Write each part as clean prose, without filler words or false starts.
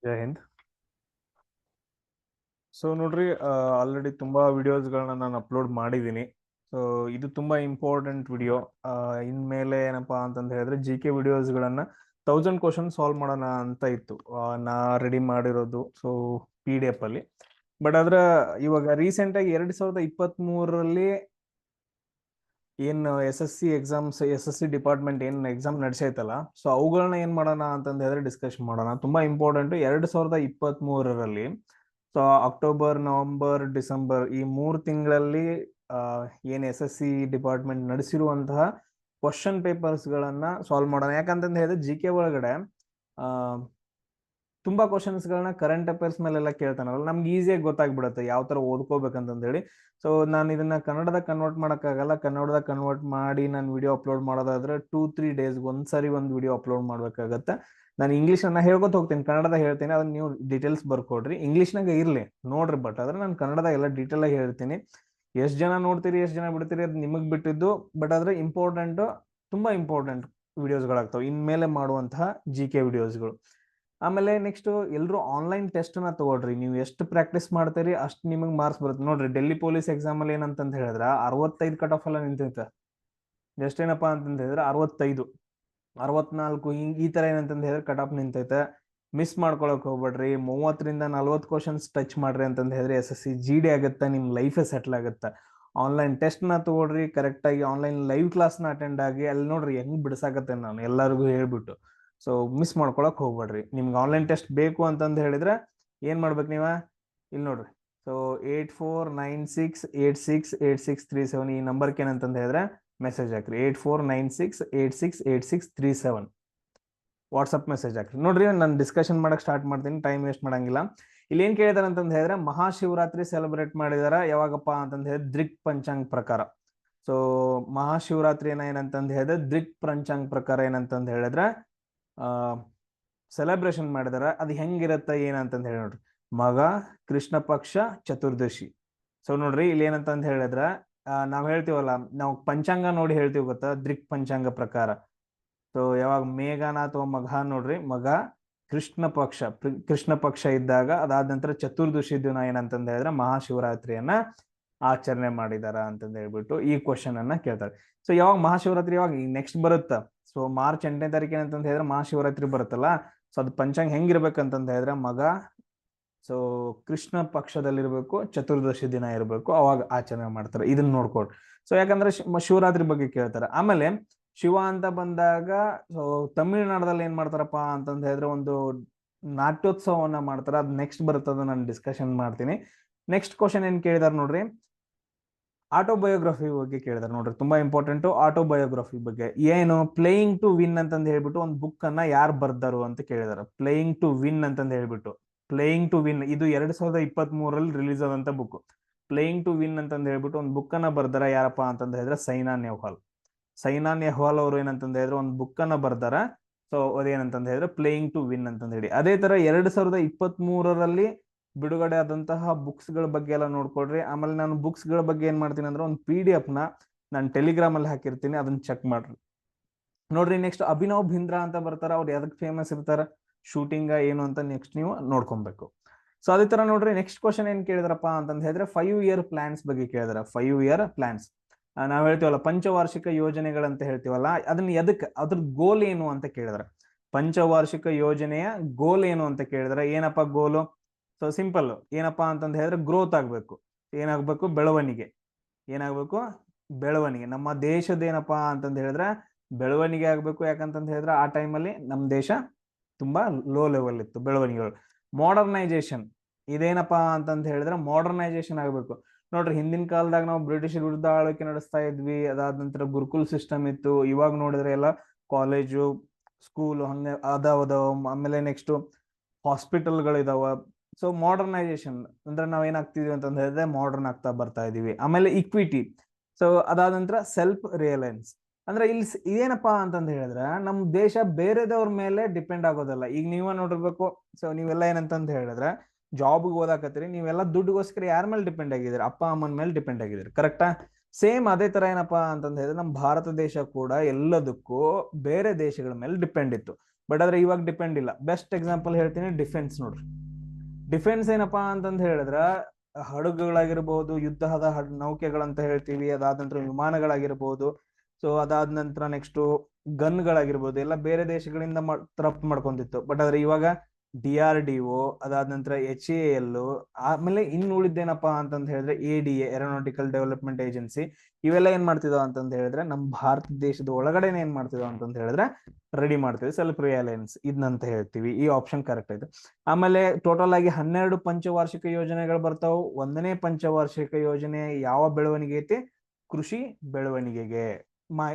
ಜೈ Hind. So ನೋಡ್ರಿ, already ತುಂಬಾ ವಿಡಿಯೋಸ್ಗಳನ್ನ ನಾನು ಅಪ್ಲೋಡ್ ಮಾಡಿದ್ದೀನಿ. ಸೊ ಇದು ತುಂಬಾ ಇಂಪಾರ್ಟೆಂಟ್ ವಿಡಿಯೋ. ಇನ್ಮೇಲೆ ಏನಪ್ಪಾ ಅಂತಂದ ಹೇಳಿದ್ರೆ GK ವಿಡಿಯೋಸ್ಗಳನ್ನ 1000 ಕ್ವಶನ್ ಸಾಲ್ವ್ ಮಾಡೋಣ ಅಂತ ಇತ್ತು. ನಾ ರೆಡಿ ಮಾಡಿರೋದು ಸೊ PDF ಅಲ್ಲಿ. ಬಟ್ ಅದ್ರ ಇವಾಗ ರೀಸೆಂಟ್ ಆಗಿ 2023ರಲ್ಲಿ ಏನು SSC ಡಿಪಾರ್ಟ್ಮೆಂಟ್ ಏನ್ ಎಕ್ಸಾಮ್ ನಡೆಸೈತಲ್ಲ, ಸೊ ಅವುಗಳನ್ನ ಏನ್ ಮಾಡೋಣ ಅಂತಂದ ಹೇಳಿದ್ರೆ ಡಿಸ್ಕಷನ್ ಮಾಡೋಣ. ತುಂಬಾ ಇಂಪಾರ್ಟೆಂಟ್. 2023ರಲ್ಲಿ ಸೊ ಅಕ್ಟೋಬರ್, ನವೆಂಬರ್, ಡಿಸೆಂಬರ್ ಈ 3 ತಿಂಗಳಲ್ಲಿ ಏನ್ SSC ಡಿಪಾರ್ಟ್ಮೆಂಟ್ ನಡೆಸಿರುವಂತಹ ಕ್ವಶನ್ ಪೇಪರ್ಸ್ ಗಳನ್ನ ಸಾಲ್ವ್ ಮಾಡೋಣ. ಯಾಕಂತಂದ ಹೇಳಿದ್ರೆ GK ಒಳಗಡೆ ಆ ತುಂಬಾ ಕ್ವಶನ್ಸ್ ಗಳನ್ನ ಕರೆಂಟ್ ಅಫೇರ್ಸ್ ಮೇಲೆಲ್ಲ ಕೇಳ್ತಾನಲ್ಲ, ನಮ್ಗೆ ಈಸಿಯಾಗಿ ಗೊತ್ತಾಗ್ಬಿಡುತ್ತೆ ಯಾವ ತರ ಓದ್ಕೋಬೇಕಂತಂದ ಹೇಳಿ. ಸೊ ನಾನು ಇದನ್ನ ಕನ್ನಡದ ಕನ್ವರ್ಟ್ ಮಾಡಕ್ಕಾಗಲ್ಲ. ಕನ್ನಡದ ಕನ್ವರ್ಟ್ ಮಾಡಿ ನಾನು ವಿಡಿಯೋ ಅಪ್ಲೋಡ್ ಮಾಡೋದಾದ್ರೆ 2-3 ಡೇಸ್ ಒಂದ್ಸರಿ ಒಂದು ವಿಡಿಯೋ ಅಪ್ಲೋಡ್ ಮಾಡ್ಬೇಕಾಗತ್ತೆ. ನಾನು ಇಂಗ್ಲೀಷ್ ಅನ್ನ ಹೇಳ್ಕೊತ ಹೋಗ್ತೀನಿ, ಕನ್ನಡದ ಹೇಳ್ತೀನಿ, ಅದನ್ನ ನೀವು ಡೀಟೇಲ್ಸ್ ಬರ್ಕೊಡ್ರಿ. ಇಂಗ್ಲೀಷ್ನಾಗ ಇರ್ಲಿ ನೋಡ್ರಿ, ಬಟ್ ಆದ್ರೆ ನಾನು ಕನ್ನಡದ ಎಲ್ಲ ಡೀಟೇಲ್ ಆಗಿ ಹೇಳ್ತೀನಿ. ಎಷ್ಟ್ ಜನ ನೋಡ್ತೀರಿ, ಎಷ್ಟ್ ಜನ ಬಿಡ್ತೀರಿ ಅದು ನಿಮಗ್ ಬಿಟ್ಟಿದ್ದು. ಬಟ್ ಆದ್ರೆ ಇಂಪಾರ್ಟೆಂಟ್, ತುಂಬಾ ಇಂಪಾರ್ಟೆಂಟ್ ವಿಡಿಯೋಸ್ಗಳಾಗ್ತಾವೆ ಇನ್ಮೇಲೆ ಮಾಡುವಂತಹ GK ವಿಡಿಯೋಸ್ಗಳು. ಆಮೇಲೆ ನೆಕ್ಸ್ಟ್ ಎಲ್ರು ಆನ್ಲೈನ್ ಟೆಸ್ಟ್ ನ ತಗೊಳ್ರಿ. ನೀವು ಎಷ್ಟು ಪ್ರಾಕ್ಟೀಸ್ ಮಾಡ್ತೀರಿ ಅಷ್ಟು ನಿಮಗೆ ಮಾರ್ಕ್ಸ್ ಬರುತ್ತೆ. ನೋಡ್ರಿ, ಡೆಲ್ಲಿ ಪೊಲೀಸ್ ಎಕ್ಸಾಮ್ ಅಲ್ಲಿ ಏನಂತ ಹೇಳಿದ್ರ 65 ಕಟ್ ಆಫ್ ಎಲ್ಲ ನಿಂತೈತೆ. ಜಸ್ಟ್ ಏನಪ್ಪಾ ಅಂತಂದ ಹೇಳಿದ್ರೆ 65, 64 ಈ ತರ ಏನಂತಂದ ಹೇಳಿದ್ರೆ ಕಟ್ ಆಫ್ ನಿಂತೈತೆ. ಮಿಸ್ ಮಾಡ್ಕೊಳಕ್ ಹೋಗ್ಬೇಡ್ರಿ. 30ರಿಂದ 40 ಕ್ವಶನ್ಸ್ ಟಚ್ ಮಾಡ್ರಿ ಅಂತಂದ ಹೇಳಿದ್ರೆ SSC GD ಆಗುತ್ತೆ, ನಿಮ್ ಲೈಫ್ ಸೆಟ್ಲ್ ಆಗುತ್ತೆ. ಆನ್ಲೈನ್ ಟೆಸ್ಟ್ ನ ತಗೊಳ್ರಿ, ಕರೆಕ್ಟ್ ಆಗಿ ಆನ್ಲೈನ್ ಲೈವ್ ಕ್ಲಾಸ್ ನ ಅಟೆಂಡ್ ಆಗಿ. ಅಲ್ಲಿ ನೋಡ್ರಿ ಹೆಂಗ್ ಬಿಡ್ಸಾಕತ್ತೆ ನಾನು ಎಲ್ಲರಿಗೂ ಹೇಳ್ಬಿಟ್ಟು. ಸೊ ಮಿಸ್ ಮಾಡ್ಕೊಳಕ್ ಹೋಗ್ಬೇಡ್ರಿ. ನಿಮ್ಗೆ ಆನ್ಲೈನ್ ಟೆಸ್ಟ್ ಬೇಕು ಅಂತಂದು ಹೇಳಿದ್ರೆ ಏನ್ ಮಾಡ್ಬೇಕು ನೀವ, ಇಲ್ಲಿ ನೋಡ್ರಿ. ಸೊ 8496868637 ಈ ನಂಬರ್ಗೆ ಏನಂತಂದ ಹೇಳಿದ್ರೆ ಮೆಸೇಜ್ ಹಾಕ್ರಿ. 8496868637 ವಾಟ್ಸಪ್ ಮೆಸೇಜ್ ಹಾಕ್ರಿ. ನೋಡ್ರಿ, ನಾನು ಡಿಸ್ಕಷನ್ ಮಾಡಕ್ ಸ್ಟಾರ್ಟ್ ಮಾಡ್ತೀನಿ, ಟೈಮ್ ವೇಸ್ಟ್ ಮಾಡಂಗಿಲ್ಲ. ಇಲ್ಲಿ ಏನ್ ಕೇಳಿದಾರೆ ಅಂತಂದ ಹೇಳಿದ್ರೆ ಮಹಾಶಿವರಾತ್ರಿ ಸೆಲೆಬ್ರೇಟ್ ಮಾಡಿದಾರ ಯಾವಾಗಪ್ಪ ಅಂತಂದ ಹೇಳಿದ್ರೆ ದೃಕ್ ಪಂಚಾಂಗ್ ಪ್ರಕಾರ. ಸೊ ಮಹಾಶಿವರಾತ್ರಿನ ಏನಂತಂದ ಹೇಳಿದ್ರೆ ದೃಕ್ ಪಂಚಾಂಗ್ ಪ್ರಕಾರ ಏನಂತಂದ ಹೇಳಿದ್ರೆ ಸೆಲೆಬ್ರೇಷನ್ ಮಾಡಿದಾರ. ಅದು ಹೆಂಗಿರತ್ತ ಏನಂತಂದ ಹೇಳಿ ನೋಡ್ರಿ, ಮಗ ಕೃಷ್ಣ ಪಕ್ಷ ಚತುರ್ದಶಿ. ಸೊ ನೋಡ್ರಿ, ಇಲ್ಲಿ ಏನಂತಂದ ಹೇಳಿದ್ರ ನಾವ್ ಹೇಳ್ತೀವಲ್ಲ, ನಾವು ಪಂಚಾಂಗ ನೋಡಿ ಹೇಳ್ತೀವಿ ಗೊತ್ತಾ, ದೃಕ್ ಪಂಚಾಂಗ ಪ್ರಕಾರ. ಸೊ ಯಾವಾಗ ಮೇಘನ ಅಥವಾ ಮಘ ನೋಡ್ರಿ, ಮಗ ಕೃಷ್ಣ ಪಕ್ಷ ಇದ್ದಾಗ ಅದಾದ ನಂತರ ಚತುರ್ದಶಿ ದಿನ ಏನಂತಂದ ಹೇಳಿದ್ರೆ ಮಹಾಶಿವರಾತ್ರಿಯನ್ನ ಆಚರಣೆ ಮಾಡಿದಾರ ಅಂತಂದ ಹೇಳ್ಬಿಟ್ಟು ಈ ಕ್ವಶನ್ ಅನ್ನ ಕೇಳ್ತಾರೆ. ಸೊ ಯಾವಾಗ ಮಹಾಶಿವರಾತ್ರಿ ಯಾವಾಗ ನೆಕ್ಸ್ಟ್ ಬರುತ್ತಾ, ಸೊ ಮಾರ್ಚ್ 8ನೇ ತಾರೀಕು ಏನಂತಂದ ಹೇಳಿದ್ರೆ ಮಹಾಶಿವರಾತ್ರಿ ಬರುತ್ತಲ್ಲ. ಸೊ ಅದು ಪಂಚಾಂಗ ಹೆಂಗಿರ್ಬೇಕಂತಂದ ಹೇಳಿದ್ರೆ ಮಗ ಸೊ ಕೃಷ್ಣ ಪಕ್ಷದಲ್ಲಿರ್ಬೇಕು, ಚತುರ್ದಶಿ ದಿನ ಇರಬೇಕು, ಅವಾಗ ಆಚರಣೆ ಮಾಡ್ತಾರೆ. ಇದನ್ನ ನೋಡ್ಕೊಡ್ರಿ. ಸೊ ಯಾಕಂದ್ರೆ ಶಿವರಾತ್ರಿ ಬಗ್ಗೆ ಕೇಳ್ತಾರೆ. ಆಮೇಲೆ ಶಿವ ಅಂತ ಬಂದಾಗ ಸೊ ತಮಿಳುನಾಡದಲ್ಲಿ ಏನ್ ಮಾಡ್ತಾರಪ್ಪ ಅಂತಂದ ಹೇಳಿದ್ರೆ ಒಂದು ನಾಟ್ಯೋತ್ಸವವನ್ನ ಮಾಡ್ತಾರ. ಅದ್ ನೆಕ್ಸ್ಟ್ ಬರುತ್ತದ, ನಾನು ಡಿಸ್ಕಷನ್ ಮಾಡ್ತೀನಿ. ನೆಕ್ಸ್ಟ್ ಕ್ವಶನ್ ಏನ್ ಕೇಳಿದಾರೆ ನೋಡ್ರಿ, ಆಟೋಬಯೋಗ್ರಫಿ ಬಗ್ಗೆ ಕೇಳಿದಾರೆ. ನೋಡ್ರಿ, ತುಂಬಾ ಇಂಪಾರ್ಟೆಂಟ್ ಆಟೋಬಯೋಗ್ರಫಿ ಬಗ್ಗೆ. ಏನು ಪ್ಲೇಯಿಂಗ್ ಟು ವಿನ್ ಅಂತಂದ್ ಹೇಳ್ಬಿಟ್ಟು ಒಂದು ಬುಕ್ ಅನ್ನ ಯಾರು ಬರ್ದಾರು ಅಂತ ಕೇಳಿದಾರೆ. ಪ್ಲೇಯಿಂಗ್ ಟು ವಿನ್ ಅಂತಂದ್ ಹೇಳ್ಬಿಟ್ಟು, ಪ್ಲೇಯಿಂಗ್ ಟು ವಿನ್ ಇದು 2023ರಲ್ಲಿ ರಿಲೀಸ್ ಆದಂತ ಬುಕ್. ಪ್ಲೇಯಿಂಗ್ ಟು ವಿನ್ ಅಂತಂದ್ ಹೇಳ್ಬಿಟ್ಟು ಒಂದು ಬುಕ್ ಅನ್ನ ಬರ್ದಾರ. ಯಾರಪ್ಪ ಅಂತಂದ ಹೇಳಿದ್ರೆ ಸೈನಾ ನೆಹ್ವಾಲ್ ಅವರು ಏನಂತಂದ ಹೇಳಿದ್ರೆ ಒಂದು ಬುಕ್ ಅನ್ನ ಬರ್ದಾರ. ಸೊ ಅದೇನಂತಂದ ಹೇಳಿದ್ರೆ ಪ್ಲೇಯಿಂಗ್ ಟು ವಿನ್ ಅಂತಂದ ಹೇಳಿ. ಅದೇ ತರ 2023ರಲ್ಲಿ ಬಿಡುಗಡೆ ಆದಂತಹ ಬುಕ್ಸ್ ಗಳ ಬಗ್ಗೆ ಎಲ್ಲ ನೋಡ್ಕೊಡ್ರಿ. ಆಮೇಲೆ ನಾನು ಬುಕ್ಸ್ ಗಳ ಬಗ್ಗೆ ಏನ್ ಮಾಡ್ತೀನಿ ಅಂದ್ರೆ ಒಂದು PDF ನ ನಾನು ಟೆಲಿಗ್ರಾಮ್ ಅಲ್ಲಿ ಹಾಕಿರ್ತೀನಿ, ಅದನ್ನ ಚೆಕ್ ಮಾಡ್ರಿ. ನೋಡ್ರಿ, ನೆಕ್ಸ್ಟ್ ಅಭಿನವ್ ಬಿಂದ್ರಾ ಅಂತ ಬರ್ತಾರ. ಅವ್ರು ಯಾವ್ದಕ್ ಫೇಮಸ್ ಇರ್ತಾರ, ಶೂಟಿಂಗ್ ಏನು ಅಂತ ನೆಕ್ಸ್ಟ್ ನೀವು ನೋಡ್ಕೊಬೇಕು. ಸೊ ಅದೇ ತರ ನೋಡ್ರಿ, ನೆಕ್ಸ್ಟ್ ಕ್ವಶನ್ ಏನ್ ಕೇಳಿದ್ರಪ್ಪ ಅಂತಂದ ಹೇಳಿದ್ರೆ 5 year ಪ್ಲಾನ್ಸ್ ಬಗ್ಗೆ ಕೇಳಿದಾರೆ. 5 year ಪ್ಲಾನ್ಸ್ ನಾವ್ ಹೇಳ್ತೀವಲ್ಲ, ಪಂಚವಾರ್ಷಿಕ ಯೋಜನೆಗಳಂತ ಹೇಳ್ತೀವಲ್ಲ, ಅದನ್ನ ಅದ್ರ ಗೋಲ್ ಏನು ಅಂತ ಕೇಳಿದ್ರೆ, ಪಂಚವಾರ್ಷಿಕ ಯೋಜನೆಯ ಗೋಲ್ ಏನು ಅಂತ ಕೇಳಿದ್ರೆ ಏನಪ್ಪಾ ಗೋಲು? ಸೊ ಸಿಂಪಲ್, ಏನಪ್ಪಾ ಅಂತಂದ ಹೇಳಿದ್ರೆ ಗ್ರೋತ್ ಆಗ್ಬೇಕು. ಏನಾಗ್ಬೇಕು? ಬೆಳವಣಿಗೆ. ಏನಾಗ್ಬೇಕು? ಬೆಳವಣಿಗೆ. ನಮ್ಮ ದೇಶದ ಏನಪ್ಪಾ ಅಂತಂದ ಹೇಳಿದ್ರೆ ಬೆಳವಣಿಗೆ ಆಗ್ಬೇಕು. ಯಾಕಂತಂದ ಹೇಳಿದ್ರೆ ಆ ಟೈಮಲ್ಲಿ ನಮ್ಮ ದೇಶ ತುಂಬಾ ಲೋ ಲೆವೆಲ್ ಇತ್ತು ಬೆಳವಣಿಗೆಗಳು. ಮಾಡರ್ನೈಸೇಷನ್, ಇದೇನಪ್ಪಾ ಅಂತಂದ ಹೇಳಿದ್ರೆ ಮಾಡರ್ನೈಸೇಷನ್ ಆಗ್ಬೇಕು. ನೋಡ್ರಿ, ಹಿಂದಿನ ಕಾಲದಾಗ ನಾವು ಬ್ರಿಟಿಷ್ ವಿರುದ್ಧ ಆಳ್ವಿಕೆ ನಡೆಸ್ತಾ ಇದ್ವಿ. ಅದಾದ ನಂತರ ಗುರುಕುಲ್ ಸಿಸ್ಟಮ್ ಇತ್ತು. ಇವಾಗ ನೋಡಿದ್ರೆ ಎಲ್ಲ ಕಾಲೇಜು, ಸ್ಕೂಲ್ ಹಂಗೆ ಅದಾವ. ಆಮೇಲೆ ನೆಕ್ಸ್ಟ್ ಹಾಸ್ಪಿಟಲ್ಗಳಿದಾವ. ಸೊ ಮಾಡರ್ನೈಸೇಷನ್ ಅಂದ್ರೆ ನಾವ್ ಏನಾಗ್ತಿದೀವಿ ಅಂತಂದ ಹೇಳಿದ್ರೆ ಮಾಡರ್ನ್ ಆಗ್ತಾ ಬರ್ತಾ ಇದೀವಿ. ಆಮೇಲೆ ಇಕ್ವಿಟಿ. ಸೊ ಅದಾದ ನಂತರ ಸೆಲ್ಫ್ ರಿಯಲೈನ್ಸ್. ಅಂದ್ರೆ ಇಲ್ಲಿ ಇದೇನಪ್ಪಾ ಅಂತಂದ ಹೇಳಿದ್ರೆ ನಮ್ ದೇಶ ಬೇರೆದವ್ರ ಮೇಲೆ ಡಿಪೆಂಡ್ ಆಗೋದಲ್ಲ. ಈಗ ನೀವ ನೋಡಿರ್ಬೇಕು. ಸೊ ನೀವೆಲ್ಲ ಏನಂತಂದ ಹೇಳಿದ್ರೆ ಜಾಬ್ಗೆ ಓದಾಕತ್ತೀರಿ, ನೀವೆಲ್ಲ ದುಡ್ಡುಗೋಸ್ಕರ ಯಾರ ಮೇಲೆ ಡಿಪೆಂಡ್ ಆಗಿದ್ದೀರಿ? ಅಪ್ಪ ಅಮ್ಮನ ಮೇಲೆ ಡಿಪೆಂಡ್ ಆಗಿದ್ದೀರಿ. ಕರೆಕ್ಟಾ? ಸೇಮ್ ಅದೇ ತರ ಏನಪ್ಪಾ ಅಂತಂದ ಹೇಳಿದ್ರೆ ನಮ್ಮ ಭಾರತ ದೇಶ ಕೂಡ ಎಲ್ಲದಕ್ಕೂ ಬೇರೆ ದೇಶಗಳ ಮೇಲೆ ಡಿಪೆಂಡ್ ಇತ್ತು. ಬಟ್ ಆದ್ರೆ ಇವಾಗ ಡಿಪೆಂಡ್ ಇಲ್ಲ. ಬೆಸ್ಟ್ ಎಕ್ಸಾಂಪಲ್ ಹೇಳ್ತೀನಿ, ಡಿಫೆನ್ಸ್ ನೋಡ್ರಿ. ಡಿಫೆನ್ಸ್ ಏನಪ್ಪಾ ಅಂತಂದ್ ಹೇಳಿದ್ರ ಹಡಗುಗಳಾಗಿರ್ಬೋದು, ಯುದ್ಧದ ನೌಕೆಗಳಂತ ಹೇಳ್ತೀವಿ, ಅದಾದ ನಂತರ ವಿಮಾನಗಳಾಗಿರ್ಬೋದು, ಸೊ ಅದಾದ ನಂತರ ನೆಕ್ಸ್ಟ್ ಗನ್ಗಳಾಗಿರ್ಬೋದು, ಎಲ್ಲ ಬೇರೆ ದೇಶಗಳಿಂದ ರಫ್ತು ಮಾಡ್ಕೊಂತಿತ್ತು. ಬಟ್ ಆದ್ರೆ ಇವಾಗ DRDO, ಅದಾದ ನಂತರ HAL, ಆಮೇಲೆ ಇನ್ನು ಉಳಿದ್ದೇನಪ್ಪಾ ಅಂತಂದ್ ಹೇಳಿದ್ರೆ ADA, ಏರೋನಾಟಿಕಲ್ ಡೆವಲಪ್ಮೆಂಟ್ ಏಜೆನ್ಸಿ, ಇವೆಲ್ಲ ಏನ್ ಮಾಡ್ತಿದಾವ ಅಂತಂದ್ ಹೇಳಿದ್ರೆ ನಮ್ಮ ಭಾರತ ದೇಶದ ಒಳಗಡೆನೆ ಏನ್ ಮಾಡ್ತಿದಾವ ಅಂತಂದ್ ಹೇಳಿದ್ರೆ ರೆಡಿ ಮಾಡ್ತೀವಿ. ಸೆಲ್ಫ್ ರಿಲಯನ್ಸ್ ಇದನ್ನಂತ ಹೇಳ್ತೀವಿ. ಈ ಆಪ್ಷನ್ ಕರೆಕ್ಟ್ ಆಯ್ತು. ಆಮೇಲೆ ಟೋಟಲ್ ಆಗಿ 12 ಪಂಚವಾರ್ಷಿಕ ಯೋಜನೆಗಳು ಬರ್ತಾವು. 1ನೇ ಪಂಚವಾರ್ಷಿಕ ಯೋಜನೆ ಯಾವ ಬೆಳವಣಿಗೆ ಐತಿ? ಕೃಷಿ ಬೆಳವಣಿಗೆಗೆ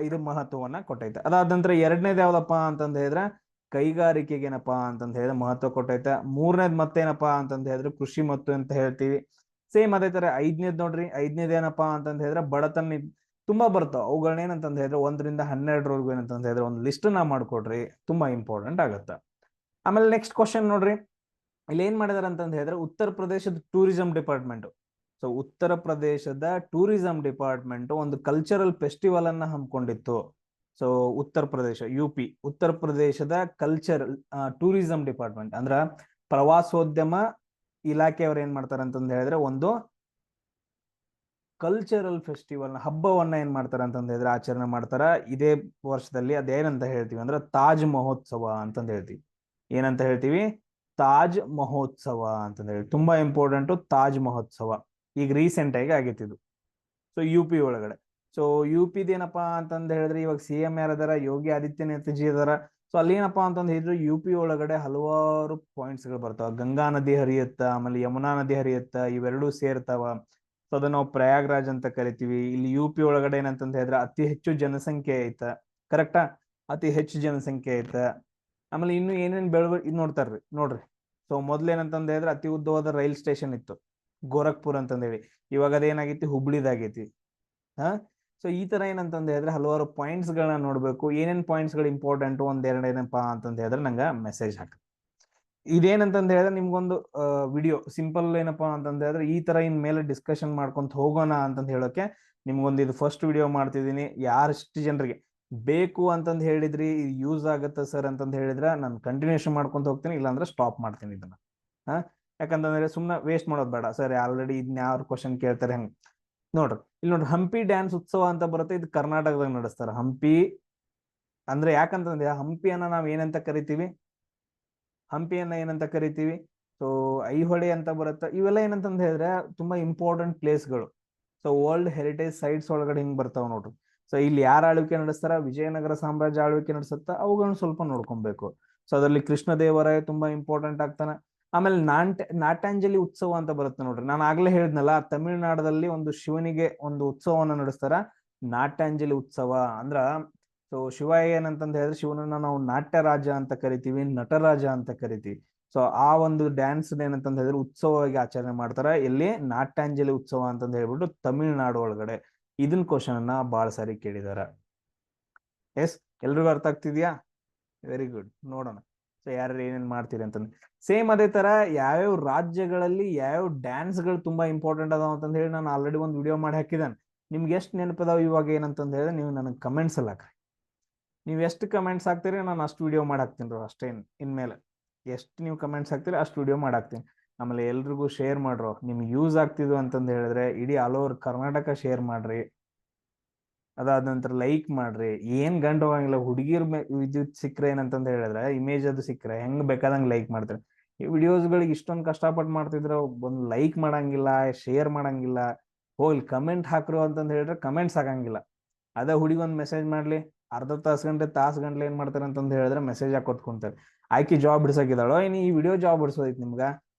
ಇದು ಮಹತ್ವವನ್ನ ಕೊಟ್ಟೈತೆ. ಅದಾದ ನಂತರ 2ನೇದು ಯಾವ್ದಪ್ಪ ಅಂತಂದ ಹೇಳಿದ್ರೆ ಕೈಗಾರಿಕೆಗೆ ಏನಪ್ಪಾ ಅಂತಂದ ಹೇಳಿದ್ರೆ ಮಹತ್ವ ಕೊಟ್ಟೈತೆ. 3ನೇದ್ ಮತ್ತೇನಪ್ಪಾ ಅಂತಂದ ಹೇಳಿದ್ರೆ ಕೃಷಿ ಮತ್ತು ಅಂತ ಹೇಳ್ತೀವಿ. ಸೇಮ್ ಅದೇ ತರ 5ನೇದ್ ನೋಡ್ರಿ, 5ನೇದ್ ಏನಪ್ಪಾ ಅಂತಂದ ಹೇಳಿದ್ರೆ ಬಡತನ ತುಂಬಾ ಬರ್ತಾವ. ಅವುಗಳನ್ನ ಏನಂತಂದ ಹೇಳಿದ್ರೆ 1ರಿಂದ 12 ಏನಂತಂದ ಹೇಳಿದ್ರೆ ಒಂದು ಲಿಸ್ಟ್ ನಾ ಮಾಡ್ಕೊಡ್ರಿ, ತುಂಬಾ ಇಂಪಾರ್ಟೆಂಟ್ ಆಗತ್ತ. ಆಮೇಲೆ ನೆಕ್ಸ್ಟ್ ಕ್ವಶನ್ ನೋಡ್ರಿ, ಇಲ್ಲಿ ಏನ್ ಮಾಡಿದಾರೆ ಅಂತಂದ ಹೇಳಿದ್ರೆ ಉತ್ತರ ಪ್ರದೇಶದ ಟೂರಿಸಂ ಡಿಪಾರ್ಟ್ಮೆಂಟ್. ಸೊ ಉತ್ತರ ಪ್ರದೇಶದ ಟೂರಿಸಂ ಡಿಪಾರ್ಟ್ಮೆಂಟ್ ಒಂದು ಕಲ್ಚರಲ್ ಫೆಸ್ಟಿವಲ್ ಅನ್ನ ಹಮ್ಮಿಕೊಂಡಿತ್ತು. ಸೊ ಉತ್ತರ ಪ್ರದೇಶ, UP, ಉತ್ತರ ಪ್ರದೇಶದ ಕಲ್ಚರಲ್ ಟೂರಿಸಂ ಡಿಪಾರ್ಟ್ಮೆಂಟ್ ಅಂದ್ರ ಪ್ರವಾಸೋದ್ಯಮ ಇಲಾಖೆಯವರು ಏನ್ ಮಾಡ್ತಾರೆ ಅಂತಂದ ಹೇಳಿದ್ರೆ ಒಂದು ಕಲ್ಚರಲ್ ಫೆಸ್ಟಿವಲ್ ಹಬ್ಬವನ್ನ ಏನ್ ಮಾಡ್ತಾರ ಅಂತಂದ ಹೇಳಿದ್ರೆ ಆಚರಣೆ ಮಾಡ್ತಾರ ಇದೇ ವರ್ಷದಲ್ಲಿ. ಅದೇನಂತ ಹೇಳ್ತೀವಿ ಅಂದ್ರೆ ತಾಜ್ ಮಹೋತ್ಸವ ಅಂತಂದ ಹೇಳ್ತೀವಿ. ಏನಂತ ಹೇಳ್ತೀವಿ? ತಾಜ್ ಮಹೋತ್ಸವ ಅಂತಂದ ಹೇಳಿ. ತುಂಬಾ ಇಂಪಾರ್ಟೆಂಟ್ ತಾಜ್ ಮಹೋತ್ಸವ. ಈಗ ರೀಸೆಂಟ್ ಆಗಿ ಆಗೈತಿ ಇದು. ಸೊ UP ಒಳಗಡೆ. ಸೊ UPದ ಏನಪ್ಪಾ ಅಂತಂದ ಹೇಳಿದ್ರೆ ಇವಾಗ CM ಯಾರದಾರ? ಯೋಗಿ ಆದಿತ್ಯನಾಥ್ ಜಿ ಅದಾರ. ಸೊ ಅಲ್ಲಿ ಏನಪ್ಪಾ ಅಂತಂದ ಹೇಳಿದ್ರೆ UP ಒಳಗಡೆ ಹಲವಾರು ಪಾಯಿಂಟ್ಸ್ ಗಳು ಬರ್ತಾವ. ಗಂಗಾ ನದಿ ಹರಿಯುತ್ತ, ಆಮೇಲೆ ಯಮುನಾ ನದಿ ಹರಿಯುತ್ತ, ಇವೆರಡೂ ಸೇರ್ತಾವ. ಸೊ ಅದನ್ನ ನಾವು ಪ್ರಯಾಗ್ರಾಜ್ ಅಂತ ಕರಿತೀವಿ. ಇಲ್ಲಿ UP ಒಳಗಡೆ ಏನಂತಂದ ಹೇಳಿದ್ರೆ ಅತಿ ಹೆಚ್ಚು ಜನಸಂಖ್ಯೆ ಐತ. ಕರೆಕ್ಟಾ? ಅತಿ ಹೆಚ್ಚು ಜನಸಂಖ್ಯೆ ಐತ. ಆಮೇಲೆ ಇನ್ನು ಏನೇನ್ ಇದು ನೋಡ್ತಾರ್ರಿ ನೋಡ್ರಿ. ಸೊ ಮೊದ್ಲೇನಂತಂದ ಹೇಳಿದ್ರೆ ಅತಿ ಉದ್ದವಾದ ರೈಲ್ ಸ್ಟೇಷನ್ ಇತ್ತು, ಗೋರಖ್ಪುರ್ ಅಂತಂದ ಹೇಳಿ. ಇವಾಗ ಅದೇನಾಗೈತಿ? ಹುಬ್ಳಿದಾಗೈತಿ. ಸೊ ಈ ತರ ಏನಂತಂದ ಹೇಳಿದ್ರೆ ಹಲವಾರು ಪಾಯಿಂಟ್ಸ್ ಗಳನ್ನ ನೋಡ್ಬೇಕು. ಏನೇನ್ ಪಾಯಿಂಟ್ಸ್ ಗಳು ಇಂಪಾರ್ಟೆಂಟ್ ಒಂದೆರಡು ಏನಪ್ಪಾ ಅಂತಂದ ಹೇಳಿದ್ರೆ ನಂಗೆ ಮೆಸೇಜ್ ಹಾಕಿ. ಇದೇನಂತಂದ ಹೇಳಿದ್ರೆ ನಿಮ್ಗೊಂದು ವಿಡಿಯೋ ಸಿಂಪಲ್ ಏನಪ್ಪಾ ಅಂತಂದ ಹೇಳಿದ್ರೆ ಈ ತರ ಇನ್ ಮೇಲೆ ಡಿಸ್ಕಷನ್ ಮಾಡ್ಕೊಂತ ಹೋಗೋಣ ಅಂತಂದ ಹೇಳೋಕೆ ನಿಮ್ಗೊಂದು ಇದು ಫಸ್ಟ್ ವಿಡಿಯೋ ಮಾಡ್ತಿದ್ದೀನಿ. ಯಾರಷ್ಟು ಜನರಿಗೆ ಬೇಕು ಅಂತಂದ್ ಹೇಳಿದ್ರಿ, ಇದು ಯೂಸ್ ಆಗತ್ತ ಸರ್ ಅಂತಂದ್ ಹೇಳಿದ್ರೆ ನಾನು ಕಂಟಿನ್ಯೂಷನ್ ಮಾಡ್ಕೊಂತ ಹೋಗ್ತೀನಿ, ಇಲ್ಲಾಂದ್ರೆ ಸ್ಟಾಪ್ ಮಾಡ್ತೀನಿ ಇದನ್ನ. ಯಾಕಂತಂದ್ರೆ ಸುಮ್ಮನೆ ವೇಸ್ಟ್ ಮಾಡೋದು ಬೇಡ. ಸರ್ ಆಲ್ರೆಡಿ ಇದನ್ನ ಯಾರು ಕ್ವಶನ್ ಕೇಳ್ತಾರೆ ಹೆಂಗ್ ನೋಡ್ರಿ. ಇಲ್ಲಿ ನೋಡ್ರಿ, ಹಂಪಿ ಡ್ಯಾನ್ಸ್ ಉತ್ಸವ ಅಂತ ಬರುತ್ತೆ. ಇದು ಕರ್ನಾಟಕದಾಗ ನಡೆಸ್ತಾರ. ಹಂಪಿ ಅಂದ್ರೆ ಯಾಕಂತಂದ್ರೆ ಹಂಪಿಯನ್ನ ನಾವ್ ಏನಂತ ಕರಿತೀವಿ? ಹಂಪಿಯನ್ನ ಏನಂತ ಕರಿತೀವಿ? ಸೊ ಐಹೊಳೆ ಅಂತ ಬರುತ್ತೆ. ಇವೆಲ್ಲ ಏನಂತಂದ ಹೇಳಿದ್ರೆ ತುಂಬಾ ಇಂಪಾರ್ಟೆಂಟ್ ಪ್ಲೇಸ್ಗಳು. ಸೊ ವರ್ಲ್ಡ್ ಹೆರಿಟೇಜ್ ಸೈಟ್ಸ್ ಒಳಗಡೆ ಹಿಂಗ್ ಬರ್ತಾವ ನೋಡ್ರಿ. ಸೊ ಇಲ್ಲಿ ಯಾರ ಆಳ್ವಿಕೆ ನಡೆಸ್ತಾರ? ವಿಜಯನಗರ ಸಾಮ್ರಾಜ್ಯ ಆಳ್ವಿಕೆ ನಡೆಸುತ್ತ. ಅವುಗಳನ್ನ ಸ್ವಲ್ಪ ನೋಡ್ಕೊಬೇಕು. ಸೊ ಅದರಲ್ಲಿ ಕೃಷ್ಣದೇವರಾಯ ತುಂಬಾ ಇಂಪಾರ್ಟೆಂಟ್ ಆಗ್ತಾನ. ಆಮೇಲೆ ನಾಟ್ಯಾಂಜಲಿ ಉತ್ಸವ ಅಂತ ಬರುತ್ತೆ ನೋಡ್ರಿ. ನಾನು ಆಗ್ಲೇ ಹೇಳಿದ್ನಲ್ಲ, ತಮಿಳುನಾಡದಲ್ಲಿ ಒಂದು ಶಿವನಿಗೆ ಒಂದು ಉತ್ಸವವನ್ನು ನಡೆಸ್ತಾರ, ನಾಟ್ಯಾಂಜಲಿ ಉತ್ಸವ ಅಂದ್ರ. ಸೊ ಶಿವ ಏನಂತಂದ ಹೇಳಿದ್ರೆ ಶಿವನನ್ನ ನಾವು ನಾಟ್ಯ ರಾಜ ಅಂತ ಕರಿತೀವಿ, ನಟರಾಜ ಅಂತ ಕರಿತೀವಿ. ಸೊ ಆ ಒಂದು ಡ್ಯಾನ್ಸ್ ಏನಂತಂದ ಹೇಳಿದ್ರೆ ಉತ್ಸವವಾಗಿ ಆಚರಣೆ ಮಾಡ್ತಾರ. ಎಲ್ಲಿ? ನಾಟ್ಯಾಂಜಲಿ ಉತ್ಸವ ಅಂತಂದ ಹೇಳ್ಬಿಟ್ಟು ತಮಿಳುನಾಡು ಒಳಗಡೆ. ಇದನ್ ಕ್ವಶನ್ ಅನ್ನ ಬಹಳ ಸಾರಿ ಕೇಳಿದಾರ. ಎಸ್, ಎಲ್ರಿಗೂ ಅರ್ಥ ಆಗ್ತಿದ್ಯಾ? Very good. ನೋಡೋಣ ಸೊ ಯಾರು ಏನೇನ್ ಮಾಡ್ತೀರಿ ಅಂತಂದ್ರೆ. ಸೇಮ್ ಅದೇ ತರ ಯಾವ್ಯಾವ ರಾಜ್ಯಗಳಲ್ಲಿ ಯಾವ್ಯಾವ ಡ್ಯಾನ್ಸ್ ಗಳು ತುಂಬಾ ಇಂಪಾರ್ಟೆಂಟ್ ಅದಾವ ಅಂತಂದ ಹೇಳಿ ನಾನು ಆಲ್ರೆಡಿ ಒಂದು ವಿಡಿಯೋ ಮಾಡಿ ಹಾಕಿದ್ದಾನೆ. ನಿಮ್ಗೆ ಎಷ್ಟು ನೆನಪದಾವ ಇವಾಗ ಏನಂತಂದ ಹೇಳಿದ್ರೆ ನೀವು ನನಗೆ ಕಮೆಂಟ್ಸ್ ಅಲ್ಲಿ ಹಾಕ್ರಿ. ನೀವು ಎಷ್ಟು ಕಮೆಂಟ್ಸ್ ಹಾಕ್ತೀರಿ ನಾನು ಅಷ್ಟು ವಿಡಿಯೋ ಮಾಡಿ ಹಾಕ್ತೀನಿ ರೀ. ಅಷ್ಟೇ, ಇನ್ಮೇಲೆ ಎಷ್ಟು ನೀವು ಕಮೆಂಟ್ಸ್ ಹಾಕ್ತೀರಿ ಅಷ್ಟು ವಿಡಿಯೋ ಮಾಡಿ ಹಾಕ್ತೀನಿ. ಆಮೇಲೆ ಎಲ್ರಿಗೂ ಶೇರ್ ಮಾಡ್ರು. ನಿಮ್ಗೆ ಯೂಸ್ ಆಗ್ತಿದ್ವು ಅಂತಂದ ಹೇಳಿದ್ರೆ ಇಡೀ ಆಲ್ ಓವರ್ ಕರ್ನಾಟಕ ಶೇರ್ ಮಾಡ್ರಿ. ಅದಾದ ನಂತರ ಲೈಕ್ ಮಾಡ್ರಿ. ಏನ್ ಗಂಟು ಹೋಗಂಗಿಲ್ಲ. ಹುಡುಗಿರ್ ವಿದ್ಯುತ್ ಸಿಕ್ಕರೆ ಏನಂತಂದ ಹೇಳಿದ್ರೆ ಇಮೇಜ್ ಅದು ಸಿಕ್ಕರೆ ಹೆಂಗ್ ಬೇಕಾದಂಗ್ ಲೈಕ್ ಮಾಡ್ತಾರೆ. ಈ ವಿಡಿಯೋಸ್ಗಳಿಗೆ ಇಷ್ಟೊಂದು ಕಷ್ಟಪಟ್ಟು ಮಾಡ್ತಿದ್ರ ಒಂದು ಲೈಕ್ ಮಾಡಂಗಿಲ್ಲ, ಶೇರ್ ಮಾಡಂಗಿಲ್ಲ. ಹೋಗ್ಲಿ ಕಮೆಂಟ್ ಹಾಕ್ರು ಅಂತಂದ ಹೇಳಿದ್ರೆ ಕಮೆಂಟ್ಸ್ ಹಾಕಂಗಿಲ್ಲ. ಅದೇ ಹುಡುಗಿ ಒಂದ್ ಮೆಸೇಜ್ ಮಾಡ್ಲಿ, ಅರ್ಧ ತಾಸು ಗಂಟ್ಲೆ ಏನ್ ಮಾಡ್ತಾರೆ ಅಂತಂದ ಹೇಳಿದ್ರೆ ಮೆಸೇಜ್ ಹಾಕೊತ್ಕೊಂತಾರೆ. ಆಯ್ಕೆ ಜಾಬ್ ಬಿಡ್ಸಕಿದಾಳೋ ಇನ್ನು ಈ ವಿಡಿಯೋ ಜಾಬ್ ಬಿಡ್ಸೋದೈತಿ ನಿಮ್ಗ.